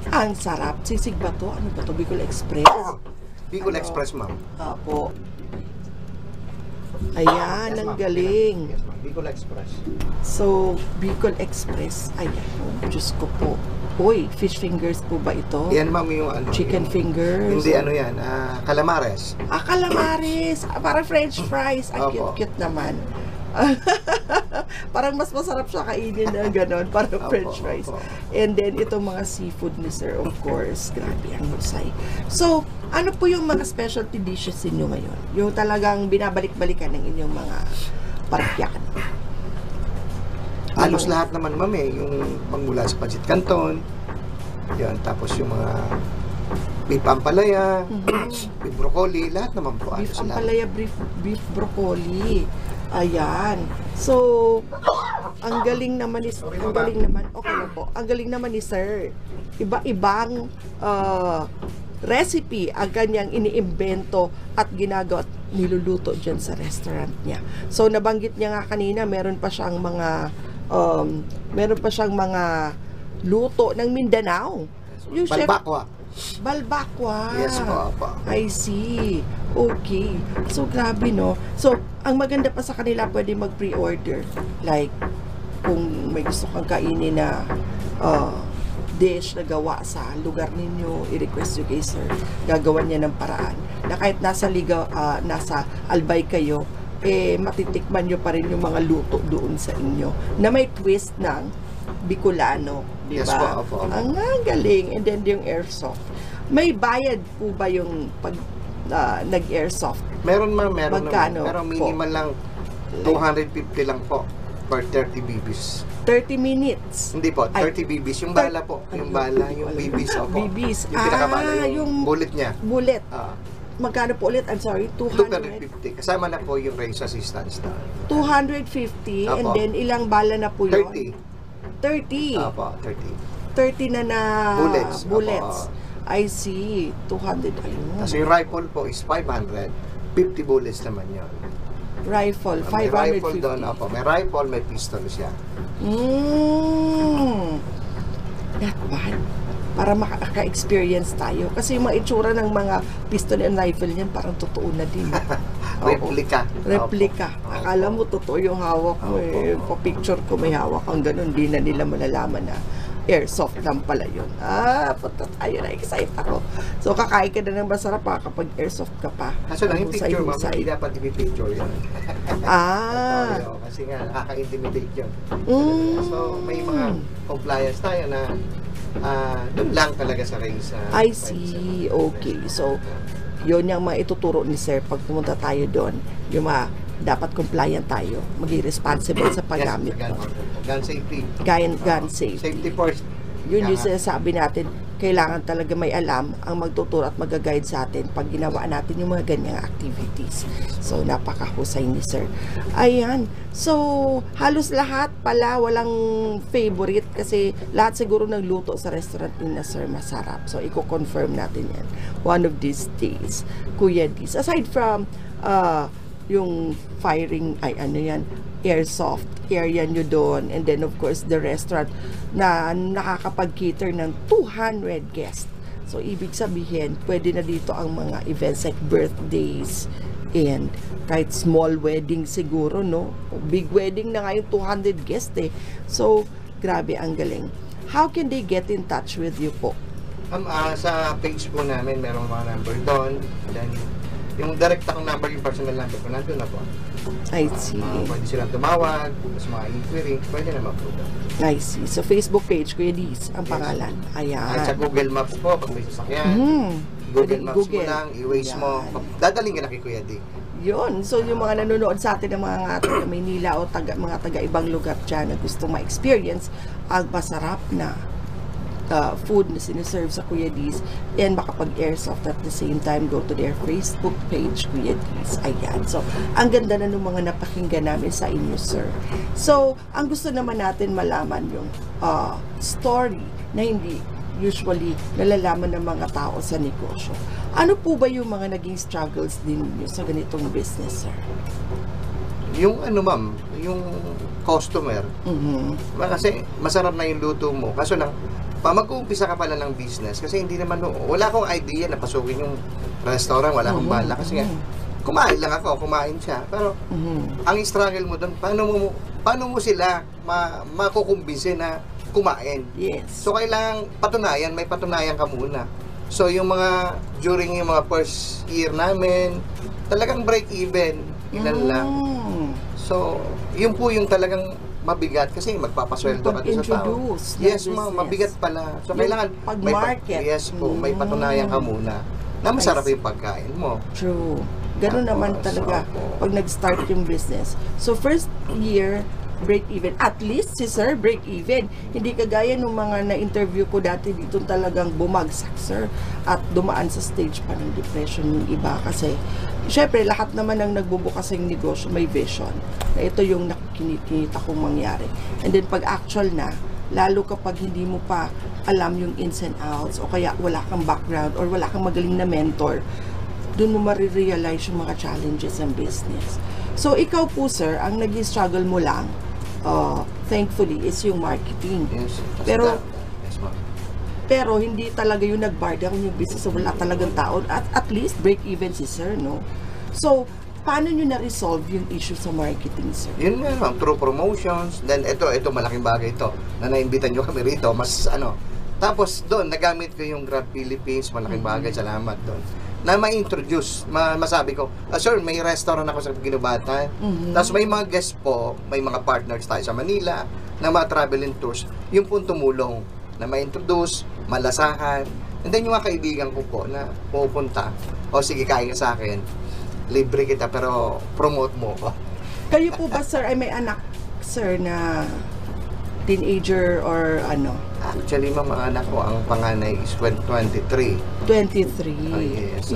Ang sarap. Sisig ba to? Ano ba to? Bicol Express?
Bicol
Ano?
Express, ma'am.
Apo. Ayan, ang galing.
Yes, ma'am. Bicol Express.
So, Bicol Express. Ayan. Oh, Diyos ko po. Uy, fish fingers po ba ito?
Yan, ma'am, yung ano.
Chicken
yung,
fingers?
Hindi, ano yan, calamares.
Calamares. Parang French fries. Ang
Opo.
cute-cute naman. Parang mas masarap siya kainin na gano'n, parang
Opo,
French fries.
opo.
And then, itong mga seafood ni sir, of course. Grabe, ang husay. So, ano po yung mga specialty dishes ninyo ngayon? Yung talagang binabalik-balikan ng inyong mga parokyakan?
Halos lahat naman, ma'am, yung pangmula sa pancit canton, yan, tapos yung mga beef ampalaya, beef broccoli, lahat naman po.
Beef
halos lahat.
ampalaya, beef broccoli. Ayan. So, ang galing naman ni okay na po. Ang galing naman ni sir. Iba-ibang recipe ang kanyang iniimbento at ginagawa at niluluto dyan sa restaurant niya. So, nabanggit niya nga kanina, meron pa siyang mga luto ng Mindanao. Yung chef
Balbakwa.
Balbakwa.
Yes po, po.
I see. Okay. So, grabe, no? So, ang maganda pa sa kanila, pwede mag-pre-order. Like, kung may gusto kang kainin na dish na gawa sa lugar ninyo, i-request nyo kay sir. Gagawan niya ng paraan. Na kahit nasa Albay kayo, matitikman nyo pa rin yung mga luto doon sa inyo. Na may twist ng Bicolano. Diba?
Yes po, opo.
Ang galing. And then yung airsoft. May bayad po ba yung pag nag-airsoft?
Meron, ma'am, meron
Magkano
naman. Pero minimal lang, 250 lang po per 30 BBs.
30 minutes.
Hindi po, 30
Ay,
BBs. Yung bala po. Yung bala, yung BBs. Opo.
BBs.
Yung pinakabala, yung
yung
bullet niya.
Bullet.
Ah,
Magkano po ulit? I'm sorry,
250. Kasama na po yung race assistance na.
250. And
Apo.
then, ilang bala na po yun?
30.
30.
Opo, 30.
30 na
Bullets.
bullets.
Opo.
I see. 200. Ayun.
Tapos yung rifle po is 500. 50 bullets naman yun.
Rifle,
May rifle
550.
doon. Opo. May rifle, may pistol siya.
Not bad. Para maka-experience tayo. Kasi yung mga itsura ng mga pistol and rifle niyan parang totoo na din. Oo.
Replica.
Replica.
Opo.
Akala mo totoo yung hawak mo.
Opo.
Pa-picture ko may hawak kang ganun. Di na nila malalaman na airsoft lang pala yun. Punta tayo na. Excited ako. So, kakain ka na ng masarap kapag airsoft ka pa.
Kaso lang yung picture, ma'am,
Husay-husay.
hindi dapat i-picture yun. Kasi nga, nakaka-intimidate yun. So, may mga compliance tayo na doon lang talaga sa race.
I see. Okay. So, yun yung mga ituturo ni sir pag pumunta tayo doon. Yung mga dapat compliant tayo. Maging responsible sa paggamit.
Yes, gun safety.
Gun safe.
Safety first.
Yun yung
Kaya nga.
sinasabi natin, kailangan talaga may alam ang magtuturo at mag-guide sa atin pag ginawa natin yung mga ganyang activities. So, napakahusay ni Sir. Ayan. So, halos lahat pala walang favorite kasi lahat siguro nagluto sa restaurant ni na Sir masarap. So, i-confirm natin yan. One of these days, Kuya Diz. Aside from yung firing, airsoft area nyo doon, and then of course the restaurant na nakakapag-cater ng 200 guests. So ibig sabihin, pwede na dito ang mga events like birthdays and kahit small wedding siguro, no? Big wedding na nga yung 200 guests eh. So, grabe, ang galing. How can they get in touch with you po?
Sa page po namin, merong mga number doon. Then, yung direct akong number, yung personal number ko, nandun na po.
I see.
Pwede silang tumawag, tapos mga inquiry, pwede naman po.
I see. So, Facebook page, Kuya Diz, ang pangalan. Ayan.
At sa Google Maps po, pag may sasakyan, Google Maps mo lang, i-waze mo, dadaling ka na kay Kuya D.
Yun. So, yung mga nanonood sa atin ng mga taga Maynila o mga taga ibang lugar dyan na gusto ma-experience ang masarap na food na siniserve sa Kuya Diz and makapag-airsoft at the same time, go to their Facebook page, Kuya Diz. Ayan. So, ang ganda na ng mga napakinggan namin sa inyo, sir. So, ang gusto naman natin malaman yung story na hindi usually nalalaman ng mga tao sa negosyo. Ano po ba yung mga naging struggles din niyo sa ganitong business, sir?
Yung ma'am, yung customer, kasi masarap na yung luto mo. Kaso lang, mag-uumpisa ka pala ng business kasi hindi naman, wala akong idea na pasukin yung restaurant, wala akong bala kasi nga, kumain lang ako, kumain siya. Pero, ang struggle mo doon, paano mo sila makukumbinsin na kumain?
Yes.
So, kailangan patunayan, may patunayan ka muna. So, yung during yung mga first year namin, talagang break even, ilan lang. So, yun po yung talagang mabigat kasi magpapasweldo ka doon sa tao. Yes, mabigat pala. So, kailangan
pag-market.
Yes po, may patunayan ka muna na masarap yung pagkain mo.
True. Ganun naman talaga pag nag-start yung business. So, first year, break even. At least si Sir break even. Hindi kagaya nung mga na-interview ko dati dito talagang bumagsak, Sir. At dumaan sa stage pa ng depression yung iba kasi syempre lahat naman ng nagbubukas ng negosyo may vision. Na ito yung nakikita kong mangyari. And then pag actual na, lalo kapag hindi mo pa alam yung ins and outs o kaya wala kang background or wala kang magaling na mentor, doon mo marirealize yung mga challenges ng business. So, ikaw po, Sir, ang naging struggle mo lang, thankfully, is yung marketing.
Yes.
Pero,
yes, ma'am.
pero hindi talaga yung nag-bar down yung business. So, wala talagang tao. At least, break even si Sir, no? So, paano nyo na-resolve yung issue sa marketing, Sir?
Yun nga, ma'am, through promotions. Then, ito, malaking bagay ito. Na naimbitan nyo kami rito. Tapos, doon, nagamit ko yung Grab Philippines. Malaking bagay. Salamat doon. Na ma-introduce, masabi ko, sir, may restaurant ako sa Ginubatan. Tapos may mga guests po, may mga partners tayo sa Manila na mga travel and tours. Yung po tumulong na ma-introduce, malasahan. And then yung mga kaibigan ko po na pupunta, sige, kain ka sa akin, libre kita pero promote mo ko.
Kayo po ba, Sir, ay may anak, Sir, na teenager or ano?
Actually, mga anak ko, ang panganay is 23.
23.
Oh, yes. So,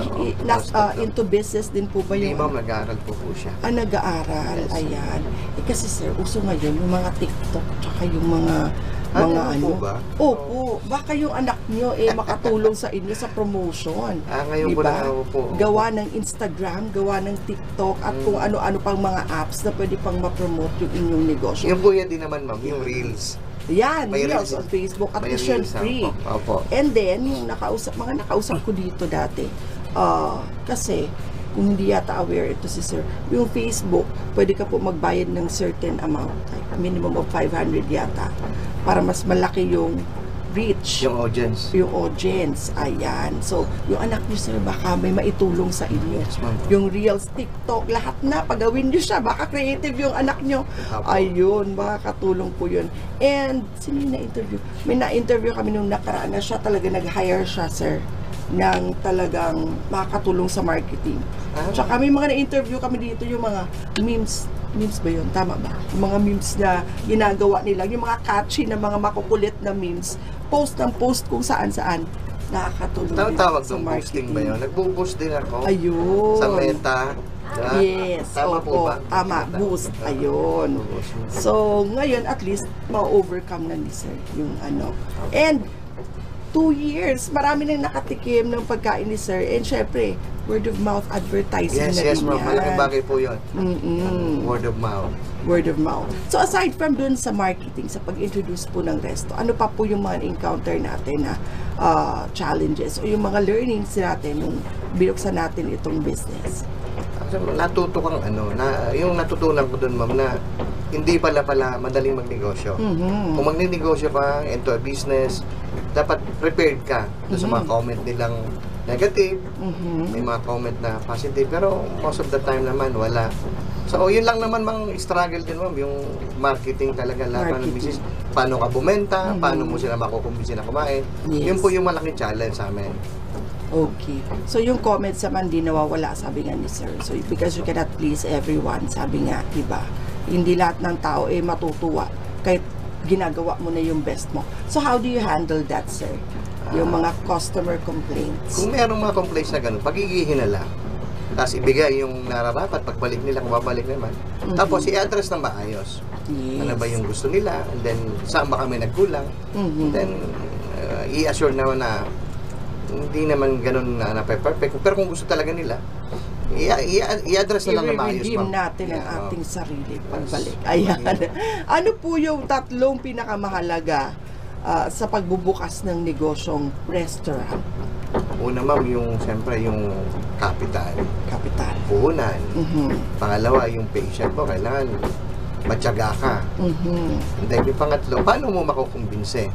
into business din po ba
Hindi,
yung...
ma'am, nag-aaral po siya.
Nag-aaral.
Yes.
Ayan. Kasi, Sir, uso ngayon yung mga TikTok tsaka yung mga
po ba?
Opo. Baka yung anak nyo makatulong sa inyo sa promotion.
Ngayon
diba?
po.
Gawa ng Instagram, gawa ng TikTok, at kung ano-ano pang mga apps na pwede pang ma-promote yung inyong negosyo.
Yung po yan din naman, ma'am, yung Reels.
Yan,
May
Reels
Reels.
on Facebook at
May
tuition
Reels,
free.
Opo.
And then, yung mga nakausap ko dito dati, kasi, kung hindi yata aware ito si Sir, yung Facebook, pwede ka po magbayad ng certain amount, like a minimum of 500 yata, para mas malaki yung reach.
Yung audience.
Yung audience. Ayan. So, yung anak niyo, Sir, baka may maitulong sa inyo.
Yes, ma'am.
Yung Reels, TikTok, lahat na, pagawin niyo siya. Baka creative yung anak niyo.
Opo.
Ayun, makakatulong po yun. And, sino yung na-interview? May na-interview kami nung nakaraan na siya talaga nag-hire siya, Sir, ng talagang makakatulong sa marketing. Tsaka may mga na-interview kami dito, yung mga memes ba yun? Tama ba? Yung mga memes na ginagawa nila, yung mga catchy na mga makukulit na memes post ng post kung saan-saan. Nakakatulong din
Tawag
sa
ng boosting
marketing.
ba yun? Nagbo-boost din ako
Ayun.
sa Meta. Diba?
Yes,
Tama po
opo,
ba?
tama, boost, ayun. So, ngayon, at least, ma-overcome na ni Sir yung ano. And, 2 years, marami nang nakatikim ng pagkain ni Sir. And syempre, word of mouth advertising
Yes,
na
yes,
din
ma'am.
yan.
Malaking bagay po yun.
Mm-mm.
Word of mouth.
Word of mouth. So, aside from dun sa marketing, sa pag-introduce po ng resto, ano pa po yung mga encounter natin na challenges o yung mga learnings natin nung binuksan natin itong business?
Natuto kang yung natutunan ko dun, ma'am, na hindi pala madaling magnegosyo.
Mhm.
Kung magnenegosyo ka into a business, dapat prepared ka doon sa mga comment nilang negative, may mga comment na positive, pero most of the time naman wala. So, yun lang naman mang struggle din, ma'am, yung marketing talaga, lahat ng business. Paano ka bumenta, paano mo sila makukumbinsin na kumain.
Yes.
Yun po yung malaking challenge sa amin.
Okay. So, yung comments naman di nawawala, sabi nga ni Sir. So, because you cannot please everyone, sabi nga, diba? Hindi lahat ng tao matutuwa kahit ginagawa mo na yung best mo. So, how do you handle that, Sir? Yung mga customer complaints.
Kung merong mga complaints na ganun, pagigihin na lang. Tapos ibigay yung nararapat, pagbalik nila, kung babalik naman. Tapos i-address ng maayos.
Yes.
Ano ba yung gusto nila, and then saan ba kami nagkulang.
Mhm.
Then i-assure naman na hindi naman ganun na perfect. Pero kung gusto talaga nila, i-address na lang na maayos,
I-redeem
ma'am.
natin ang
Yeah,
ating sarili pagbalik. Ayan. Ano po yung tatlong pinakamahalaga sa pagbubukas ng negosyong restaurant?
Una, ma'am, yung siyempre yung capital,
Kapital.
puhunan.
Mhm.
Pangalawa, yung patient mo, kailangan matyaga ka.
Mhm.
And then yung pangatlo, paano mo makukumbinse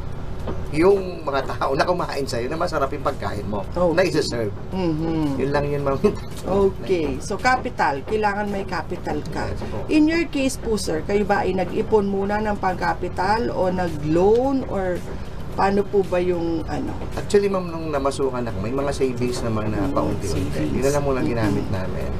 yung mga tao na kumain sa'yo na masarap yung pagkain mo, na isa-serve.
Mhm.
Yun lang yun, ma'am.
Okay. So, capital. Kailangan may capital ka.
Yes po.
In your case po, sir, kayo ba ay nag-ipon muna ng pang-capital o nag-loan or paano po ba yung ano?
Actually, ma'am, nung namasukan ako, may mga savings naman na paunti-unti.
savings.
Yun na lang muna ginamit namin.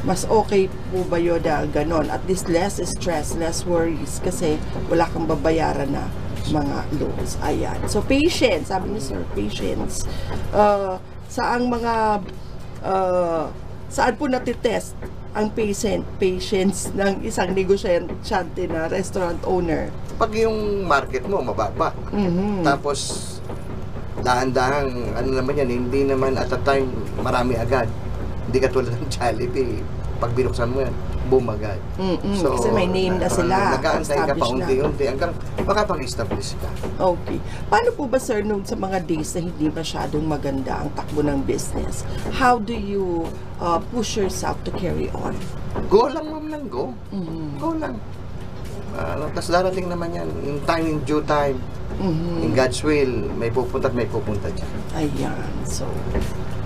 Mas okay po ba yun na ganon? At least less stress, less worries kasi wala kang babayaran na mga loans. Ayan. So, patience. Sabi ni Sir, patience. Saan po natitest ang patience ng isang negosyante na restaurant owner?
Pag yung market mo mababa,
Mhm.
tapos dahan-dahang, ano naman yan, hindi naman at a time marami agad. Hindi katulad ng Jollibee. Pag binuksan mo yan, boom agad.
Kasi may name na sila.
Nag-aantay ka
Established
pa
na.
unti-unti hanggang makapag-establish ka.
Okay. Paano po ba, sir, nung sa mga days na hindi masyadong maganda ang takbo ng business? How do you push yourself to carry on?
Go lang, ma'am, lang go.
Mhm.
Go lang. Tapos darating naman yan. In time, in due time.
Mhm.
In God's will, may pupunta at may pupunta dyan.
Ayan. So,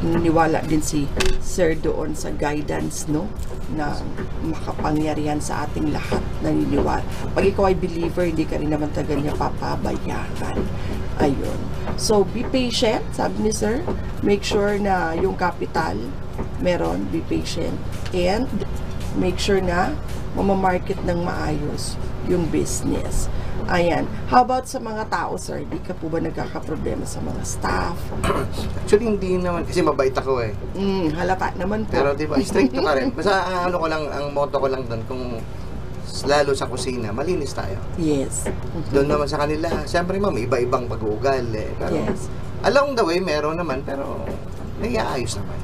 niniwala din si Sir doon sa guidance, no? Na makapangyarihan sa ating lahat. Naniniwala. Pag ikaw ay believer, hindi ka rin naman tagal niya papabayaan. Ayun. So, be patient, sabi ni Sir. Make sure na yung capital meron, be patient. And make sure na mamamarket ng maayos yung business. Ayan. How about sa mga tao, sir? Di ka po ba nagkakaproblema sa mga staff?
Actually, hindi naman. Kasi mabait ako eh.
Halata naman po.
Pero di ba, strict ka rin. Basta ano ko lang, ang motto ko lang doon, kung lalo sa kusina, malinis tayo.
Yes.
Doon naman sa kanila, siyempre ma'am, iba-ibang pag-uugal eh. Pero,
Yes.
along the way, meron naman, pero naiaayos naman.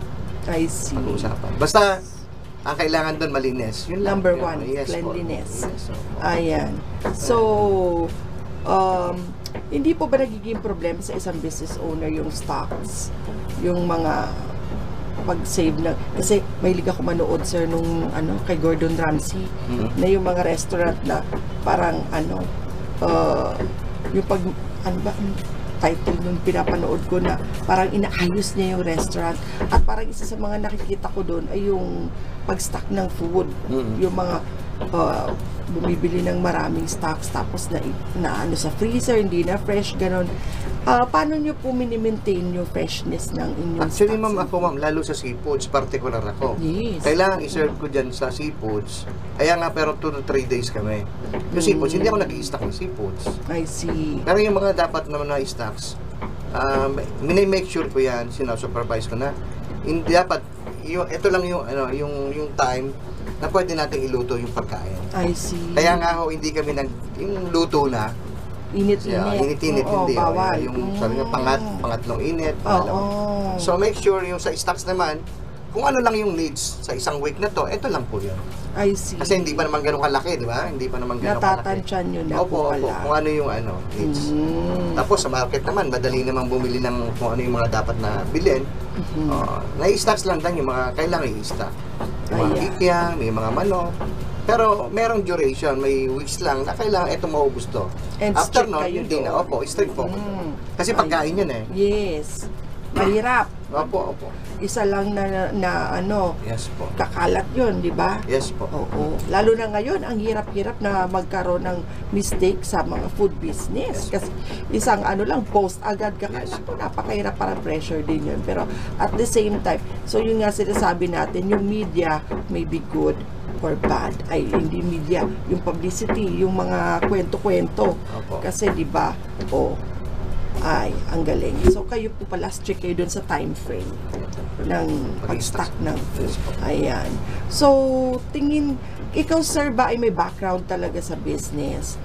I see.
Pag-uusapan. Basta, ang kailangan doon malinis. Yun lang.
Number
Yun.
one,
Yes, po.
cleanliness.
Yes, po.
Ayan. So, hindi po ba nagiging problema sa isang business owner yung stocks? Yung mga pag-save na, kasi mahilig ako manood, sir, nung kay Gordon Ramsay, na yung mga restaurant na parang yung pag, ano ba, title nung pinapanood ko na parang inaayos niya yung restaurant at parang isa sa mga nakikita ko doon ay yung pag-stock ng food, yung mga bumibili ng maraming stocks tapos na ano sa freezer, hindi na fresh, ganon. Paano nyo po mini-maintain yung freshness ng inyong
Actually,
stocks?
ma'am, ako, ma'am, lalo sa seafoods, particular ako.
Yes.
Kailangan i-serve ko dyan sa seafoods. Kaya nga, pero 2 to 3 days kami. Yung seafoods, hindi ako nag-i-stock ng seafoods.
I see.
Pero yung mga dapat naman na stocks, minimake sure ko yan, sinusupervise ko na. Hindi dapat, ito lang yung, yung time na pwede natin iluto yung pagkain.
I see.
Kaya nga ho, hindi kami yung luto na,
Init-init.
init-init,
Oo,
hindi.
bawal.
Yung sabi nga, pangatlong init.
Oo.
So, make sure yung sa stocks naman, kung ano lang yung needs sa isang week na to, ito lang po yun.
I see.
Kasi hindi pa naman ganun kalaki, di ba? Hindi pa naman ganun kalaki.
Natatansyan nyo na po
Opo,
pala.
kung ano yung needs. Tapos sa market naman, madali naman bumili ng kung ano yung mga dapat na bilhin. Na-i-stocks lang yung mga kailangan i-stock. Yung mga ikya, may mga manok. Pero merong duration, may weeks lang na kailangan ito maubos to.
And
After
strict
nun,
kayo
hindi na.
doon.
Opo, strict po. Kasi pagkain yun eh.
Yes. Mahirap.
Opo.
Isa lang na ano,
Yes po.
kakalat yun, di ba?
Yes po.
Oo. Lalo na ngayon, ang hirap-hirap na magkaroon ng mistake sa mga food business. Kasi isang ano lang, post agad kakalat. Napakahirap, para pressure din yun. Pero at the same time, so yun nga sinasabi natin, yung media may be good or bad. Ay, hindi media. Yung publicity, yung mga kwento-kwento.
Opo.
Kasi di ba, ay, ang galing. So, kayo po pala, strict kayo dun sa time frame ng pag-stock ng food. Ayan. So, ikaw sir ba ay may background talaga sa business?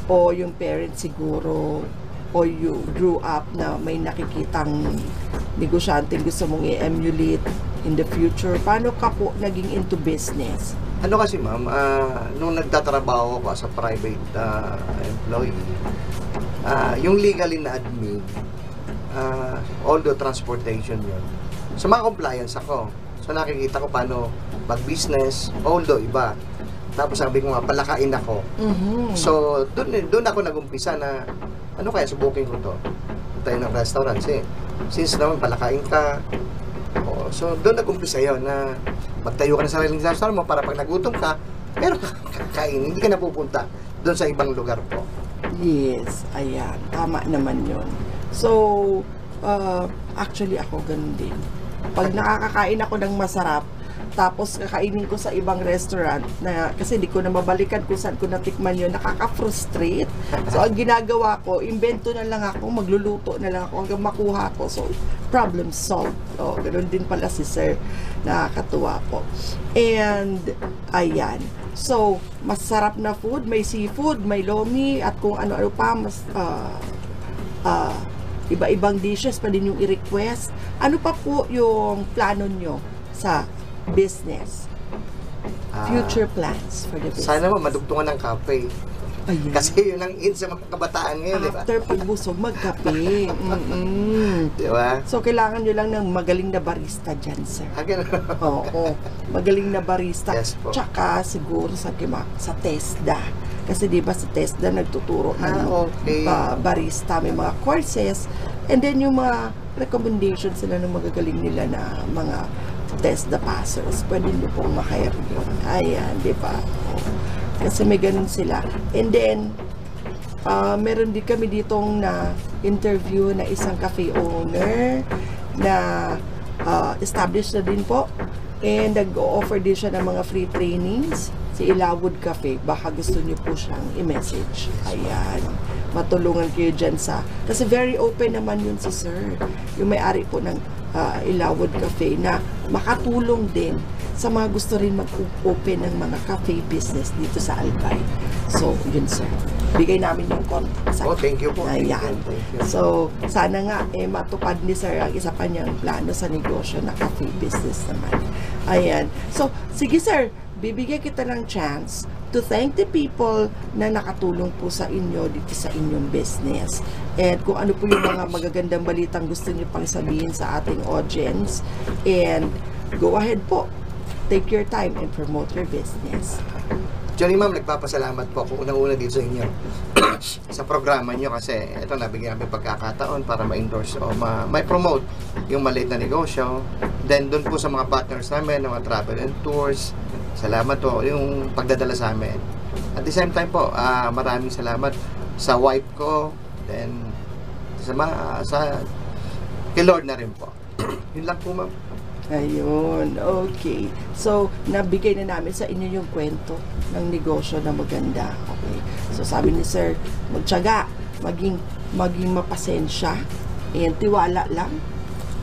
O yung parents siguro, o you grew up na may nakikitang negosyante gusto mong i-emulate in the future? Paano ka po naging into business?
Ano kasi ma'am, nung nagtatrabaho ako as a private employee, yung legally na admin, although transportation yun, sa mga compliance ako. So nakikita ko paano mag-business, although iba. Tapos sabi ko nga, palakain ako. So doon ako nag-umpisa na, ano kaya subukin ko to? Tayo ng restaurant, since naman palakain ka. So doon nag-umpisa yun na magtayo ka ng sariling restaurant mo para pag nagutom ka, pero kakain, hindi ka napupunta doon sa ibang lugar po.
Yes, ayan. Tama naman yun. So, actually ako ganun din. Pag nakakakain ako ng masarap, tapos kakainin ko sa ibang restaurant na kasi hindi ko na mabalikan kung saan ko natikman yun, nakaka-frustrate. So ang ginagawa ko, invento na lang ako, magluluto na lang ako hanggang makuha ko. So problem solved. So ganoon din pala si sir, nakakatuwa po. And ayan, so masarap na food, may seafood, may lomi, at kung ano-ano pa, mas iba-ibang dishes pa din yung i-request. Ano pa po yung plano nyo sa business? Future plans for the business.
Sana madugtungan ng cafe.
Ayan.
Kasi yun ang in sa mga kabataan ngayon, di ba?
After pagbusog, magkape.
Di ba?
So, kailangan nyo lang ng magaling na barista dyan, sir.
Ganun.
Oo. Magaling na barista.
Yes po.
Tsaka, siguro sa TESDA. Kasi di ba sa TESDA nagtuturo ng
Okay.
barista, may mga courses. And then, yung mga recommendations sila ng magagaling nila na mga TESDA passers. Pwede nyo pong makair yun. Ayan, di ba? Kasi may ganun sila. And then, meron din kami ditong na interview na isang cafe owner na established na din po. And nag-offer din siya ng mga free trainings si Ilawod Cafe. Baka gusto niyo po siyang i-message. Ayan. Matulungan kayo dyan sa... Kasi very open naman yun si sir. Yung may-ari po ng Ilawod Cafe na makatulong din sa mga gusto rin mag-open ng mga cafe business dito sa Albay. So, yun sir. Bigay namin yung contact.
Thank you po.
Ayan.
Thank you.
So, sana nga matupad ni sir ang isa pa niyang plano sa negosyo na cafe business naman. Ayan. So, sige sir, bibigyan kita ng chance to thank the people na nakatulong po sa inyo dito sa inyong business. And kung ano po yung mga magagandang balitang gusto niyo pang sabihin sa ating audience. And go ahead po. Take your time and promote your business.
Actually, ma'am, nagpapasalamat po ako unang-una dito sa inyo sa programa nyo kasi ito nabigyan kami pagkakataon para ma-endorse o ma-promote yung maliit na negosyo. Then, dun po sa mga partners namin, mga travel and tours, Salamat po yung pagdadala sa amin. At the same time po, maraming salamat sa wife ko, then kay Lord na rin po. Yun lang po, ma'am.
Ayun, okay. So, nabigay na namin sa inyo yung kwento ng negosyo na maganda. Okay. So, sabi ni Sir, magtiyaga, maging mapasensya, and tiwala lang,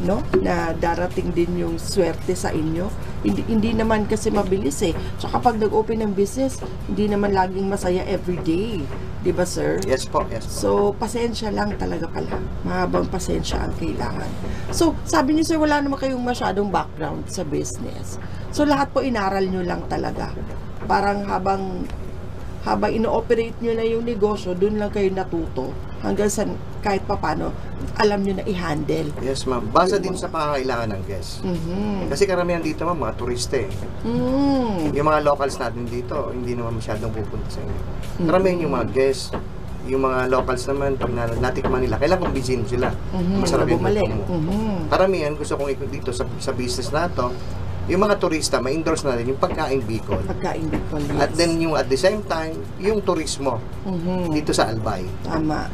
no? Na darating din yung swerte sa inyo. Hindi naman kasi mabilis eh. Tsaka pag nag-open ng business, hindi naman laging masaya everyday. Di ba, sir?
Yes po, yes po.
So, pasensya lang talaga pala. Mahabang pasensya ang kailangan. So, sabi ni sir, wala naman kayong masyadong background sa business. So, lahat po inaral nyo lang talaga. Parang habang ino-operate nyo na yung negosyo, dun lang kayo natuto. Hanggang sa kahit papano, alam nyo na i-handle.
Yes, ma'am. Basa din sa pangangailangan ng guest. Kasi karamihan dito, ma'am, mga turista eh. Yung mga locals natin dito, hindi naman masyadong pupunta sa inyo. Karamihan yung mga guests, yung mga locals naman, pag natikman nila, kailangan kumbinsin sila. Masarap yung
bumalik.
luto mo. Karamihan, gusto kong ikot dito sa business na to, yung mga turista, ma-endorse na rin yung pagkain Bicol.
Pagkain Bicol, yes.
At then, yung at the same time, yung turismo dito sa Albay.
Tama.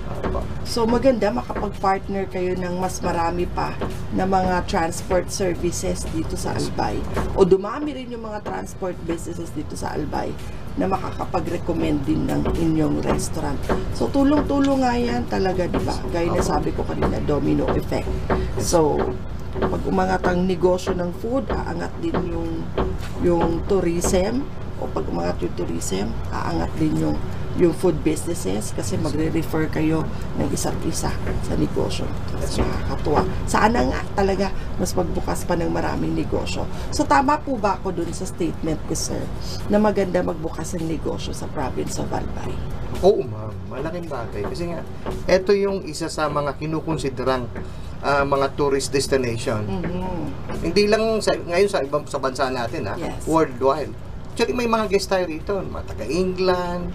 So, maganda makapag-partner kayo ng mas marami pa na mga transport services dito sa Albay. O dumami rin yung mga transport businesses dito sa Albay na makakapag-recommend din ng inyong restaurant. So, tulong-tulong nga yan talaga, di ba? Gaya na sabi ko kanina, domino effect. So, pag umangat ang negosyo ng food, aangat din yung tourism, o pag umangat yung tourism, aangat din yung food businesses kasi magre-refer kayo ng isa't isa sa negosyo. That's nakakatuwa. Sana nga talaga mas magbukas pa ng maraming negosyo. So tama po ba ako dun sa statement ko, sir, na maganda magbukas ng negosyo sa province of Albay?
Oo, ma'am. Malaking bagay. Kasi nga, ito yung isa sa mga kinukonsiderang mga tourist destination. Hindi lang ngayon sa bansa natin,
Yes.
worldwide. Actually, may mga guest tayo rito, mga taga-England,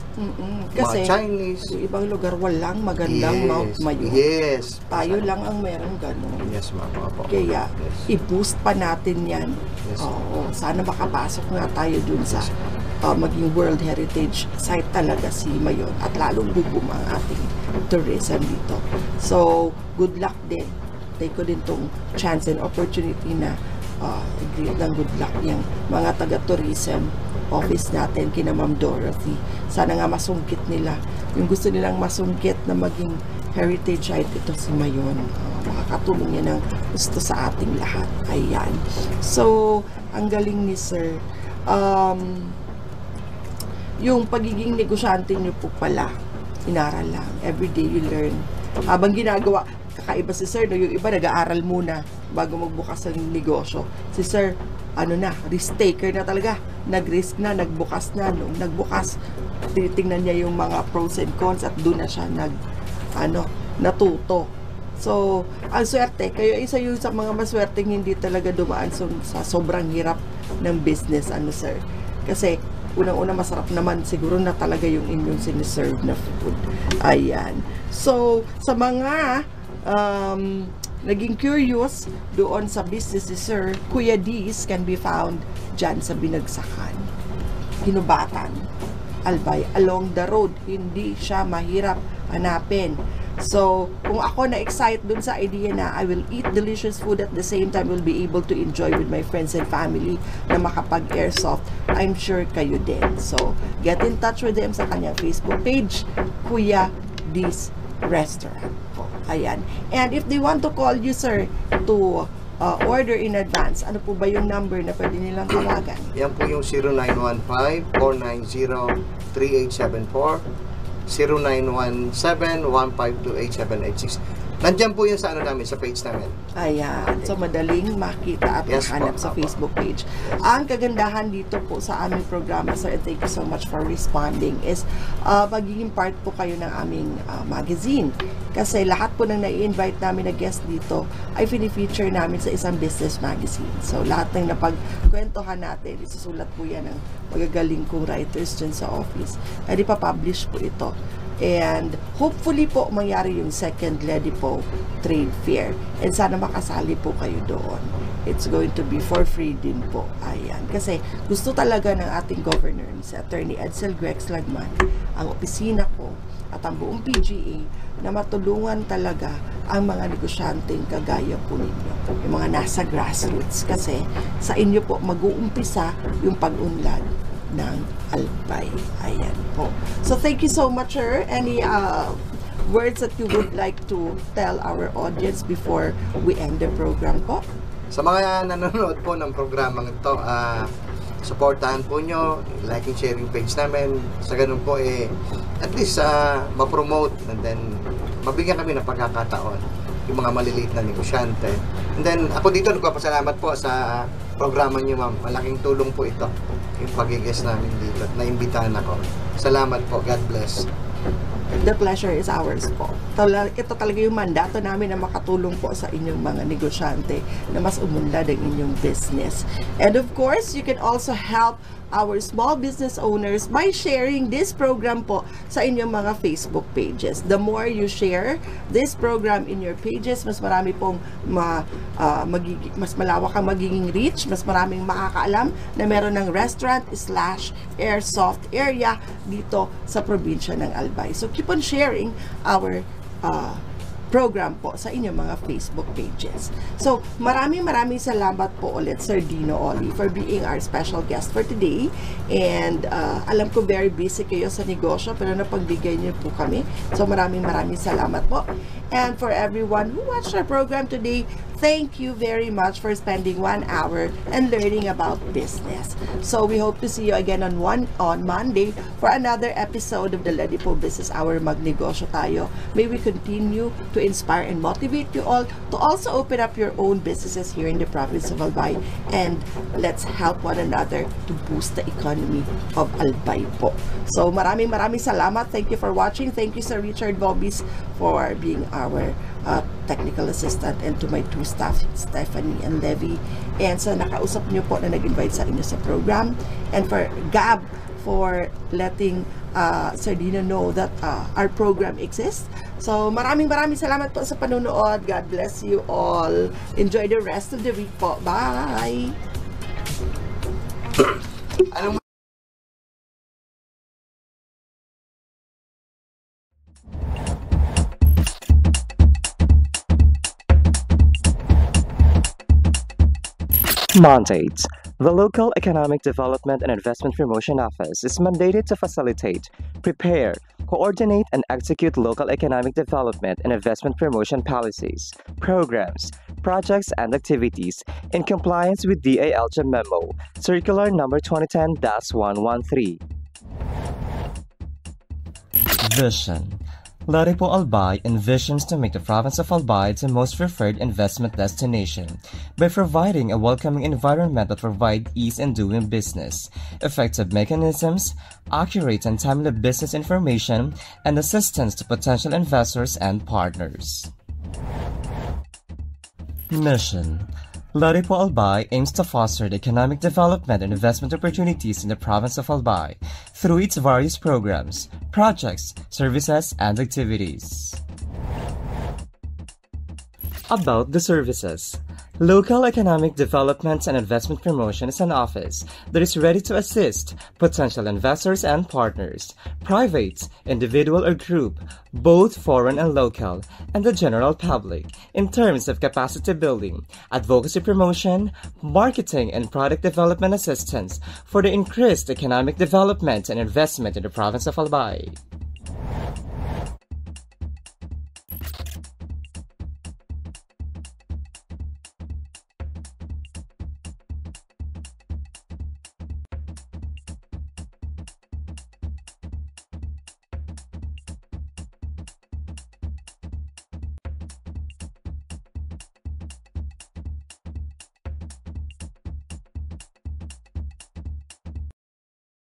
Kasi
mga Chinese.
yung ibang lugar walang magandang Mount Mayon.
Yes.
Tayo lang ang merong gano'n.
Yes, ma'am. Opo.
Kaya,
Yes.
i-boost pa natin yan.
Yes.
Oo, sana makapasok nga tayo dun sa maging World Heritage Site talaga si Mayon at lalong bubum ang ating tourism dito. So, good luck din. Take ko din tong chance and opportunity na i-greet ng good luck yung mga taga-tourism office natin kina Ma'am Dorothy. Sana nga masungkit nila. Yung gusto nilang masungkit na maging heritage site ito si Mayon. Makakatulong yan ng gusto sa ating lahat. Ayan. So, ang galing ni Sir. Yung pagiging negosyante nyo po pala, inaral lang. Everyday you learn. Habang ginagawa, kakaiba si Sir, no? Yung iba nag-aaral muna bago magbukas ng negosyo. Si Sir, risk taker na talaga. Nag-risk na, nagbukas na. Nung nagbukas, titingnan niya yung mga pros and cons at doon na siya natuto. So, ang swerte, kayo isa yung sa mga maswerteng hindi talaga dumaan sa sobrang hirap ng business, Sir. Kasi, unang-una masarap naman siguro na talaga yung inyong siniserve na food. Ayan. So, sa mga naging curious doon sa business ni Sir, Kuya D's can be found dyan sa Binagsakan, Ginubatan, Albay, along the road. Hindi siya mahirap hanapin. So, kung ako na-excite dun sa idea na I will eat delicious food at the same time will be able to enjoy with my friends and family na makapag-airsoft, I'm sure kayo din. So, get in touch with them sa kanyang Facebook page, Kuya D's Restaurant. Ayan. And if they want to call you, sir, to order in advance, ano po ba yung number na pwede nilang tawagan?
Yan po yung 0915-490-3874, 0917-152-8786. Nandiyan po yan sa namin, sa page namin.
Ayan. So, madaling makita at mahanap sa Facebook page. Ang kagandahan dito po sa aming programa, sir, and thank you so much for responding, is magiging part po kayo ng aming magazine. Kasi lahat po ng nai-invite namin na guest dito ay fini-feature namin sa isang business magazine. So, lahat ng napagkwentuhan natin, isusulat po yan ng magagaling kong writers dyan sa office. At ipapublish po ito. And hopefully po mangyari yung second LEDIPO trade fair. And sana makasali po kayo doon. It's going to be for free din po. Ayan. Kasi gusto talaga ng ating governor, si Attorney Edsel Grex Lagman, ang opisina ko at ang buong PGA na matulungan talaga ang mga negosyanteng kagaya po ninyo, yung mga nasa grassroots, kasi sa inyo po mag-uumpisa yung pag-unlad ng Albay. Ayan po. So thank you so much, sir. Any words that you would like to tell our audience before we end the program po?
Sa mga nanonood po ng programang ito, supportahan po nyo, like and sharing page namin. Sa ganun po at least ma-promote, and then mabigyan kami ng pagkakataon yung mga maliliit na negosyante. And then ako dito nagpapasalamat po sa programa nyo, ma'am. Malaking tulong po ito yung pag-guest namin dito at naimbitahan ako. Salamat po. God bless.
The pleasure is ours po. Ito talaga yung mandato namin na makatulong po sa inyong mga negosyante na mas umunlad ang inyong business. And of course, you can also help our small business owners by sharing this program po sa inyong mga Facebook pages. The more you share this program in your pages, mas marami pong mas malawak ang magiging reach, mas maraming makakaalam na meron ng restaurant/airsoft area dito sa probinsya ng Albay. So keep on sharing our program po sa inyong mga Facebook pages. So, maraming salamat po ulit, Sir Dino Oli, for being our special guest for today. And alam ko very busy kayo sa negosyo, pero napagbigay niyo po kami. So, maraming salamat po. And for everyone who watched our program today, thank you very much for spending 1 hour and learning about business. So we hope to see you again on Monday for another episode of the LEDIPO Business Hour. Magnegosyo tayo. May we continue to inspire and motivate you all to also open up your own businesses here in the province of Albay, and let's help one another to boost the economy of Albay po. So maraming salamat. Thank you for watching. Thank you, Sir Richard Bobis, for being our technical assistant, and to my two staff, Stephanie and Levy, and sa nakausap niyo po na nag-invite sa inyo sa program, and for Gab for letting Sir Dino know that our program exists. So maraming salamat po sa panunood. God bless you all. Enjoy the rest of the week po. Bye!
Mandates. The Local Economic Development and Investment Promotion Office is mandated to facilitate, prepare, coordinate, and execute local economic development and investment promotion policies, programs, projects, and activities in compliance with DALG Memo, Circular Number 2010-113. Vision. LEDIPO Albay envisions to make the province of Albay the most preferred investment destination by providing a welcoming environment that provides ease in doing business, effective mechanisms, accurate and timely business information, and assistance to potential investors and partners. Mission. LEDIPO Albay aims to foster the economic development and investment opportunities in the province of Albay through its various programs, projects, services, and activities. About the services. Local Economic Development and Investment Promotion is an office that is ready to assist potential investors and partners, private, individual or group, both foreign and local, and the general public, in terms of capacity building, advocacy promotion, marketing and product development assistance for the increased economic development and investment in the province of Albay.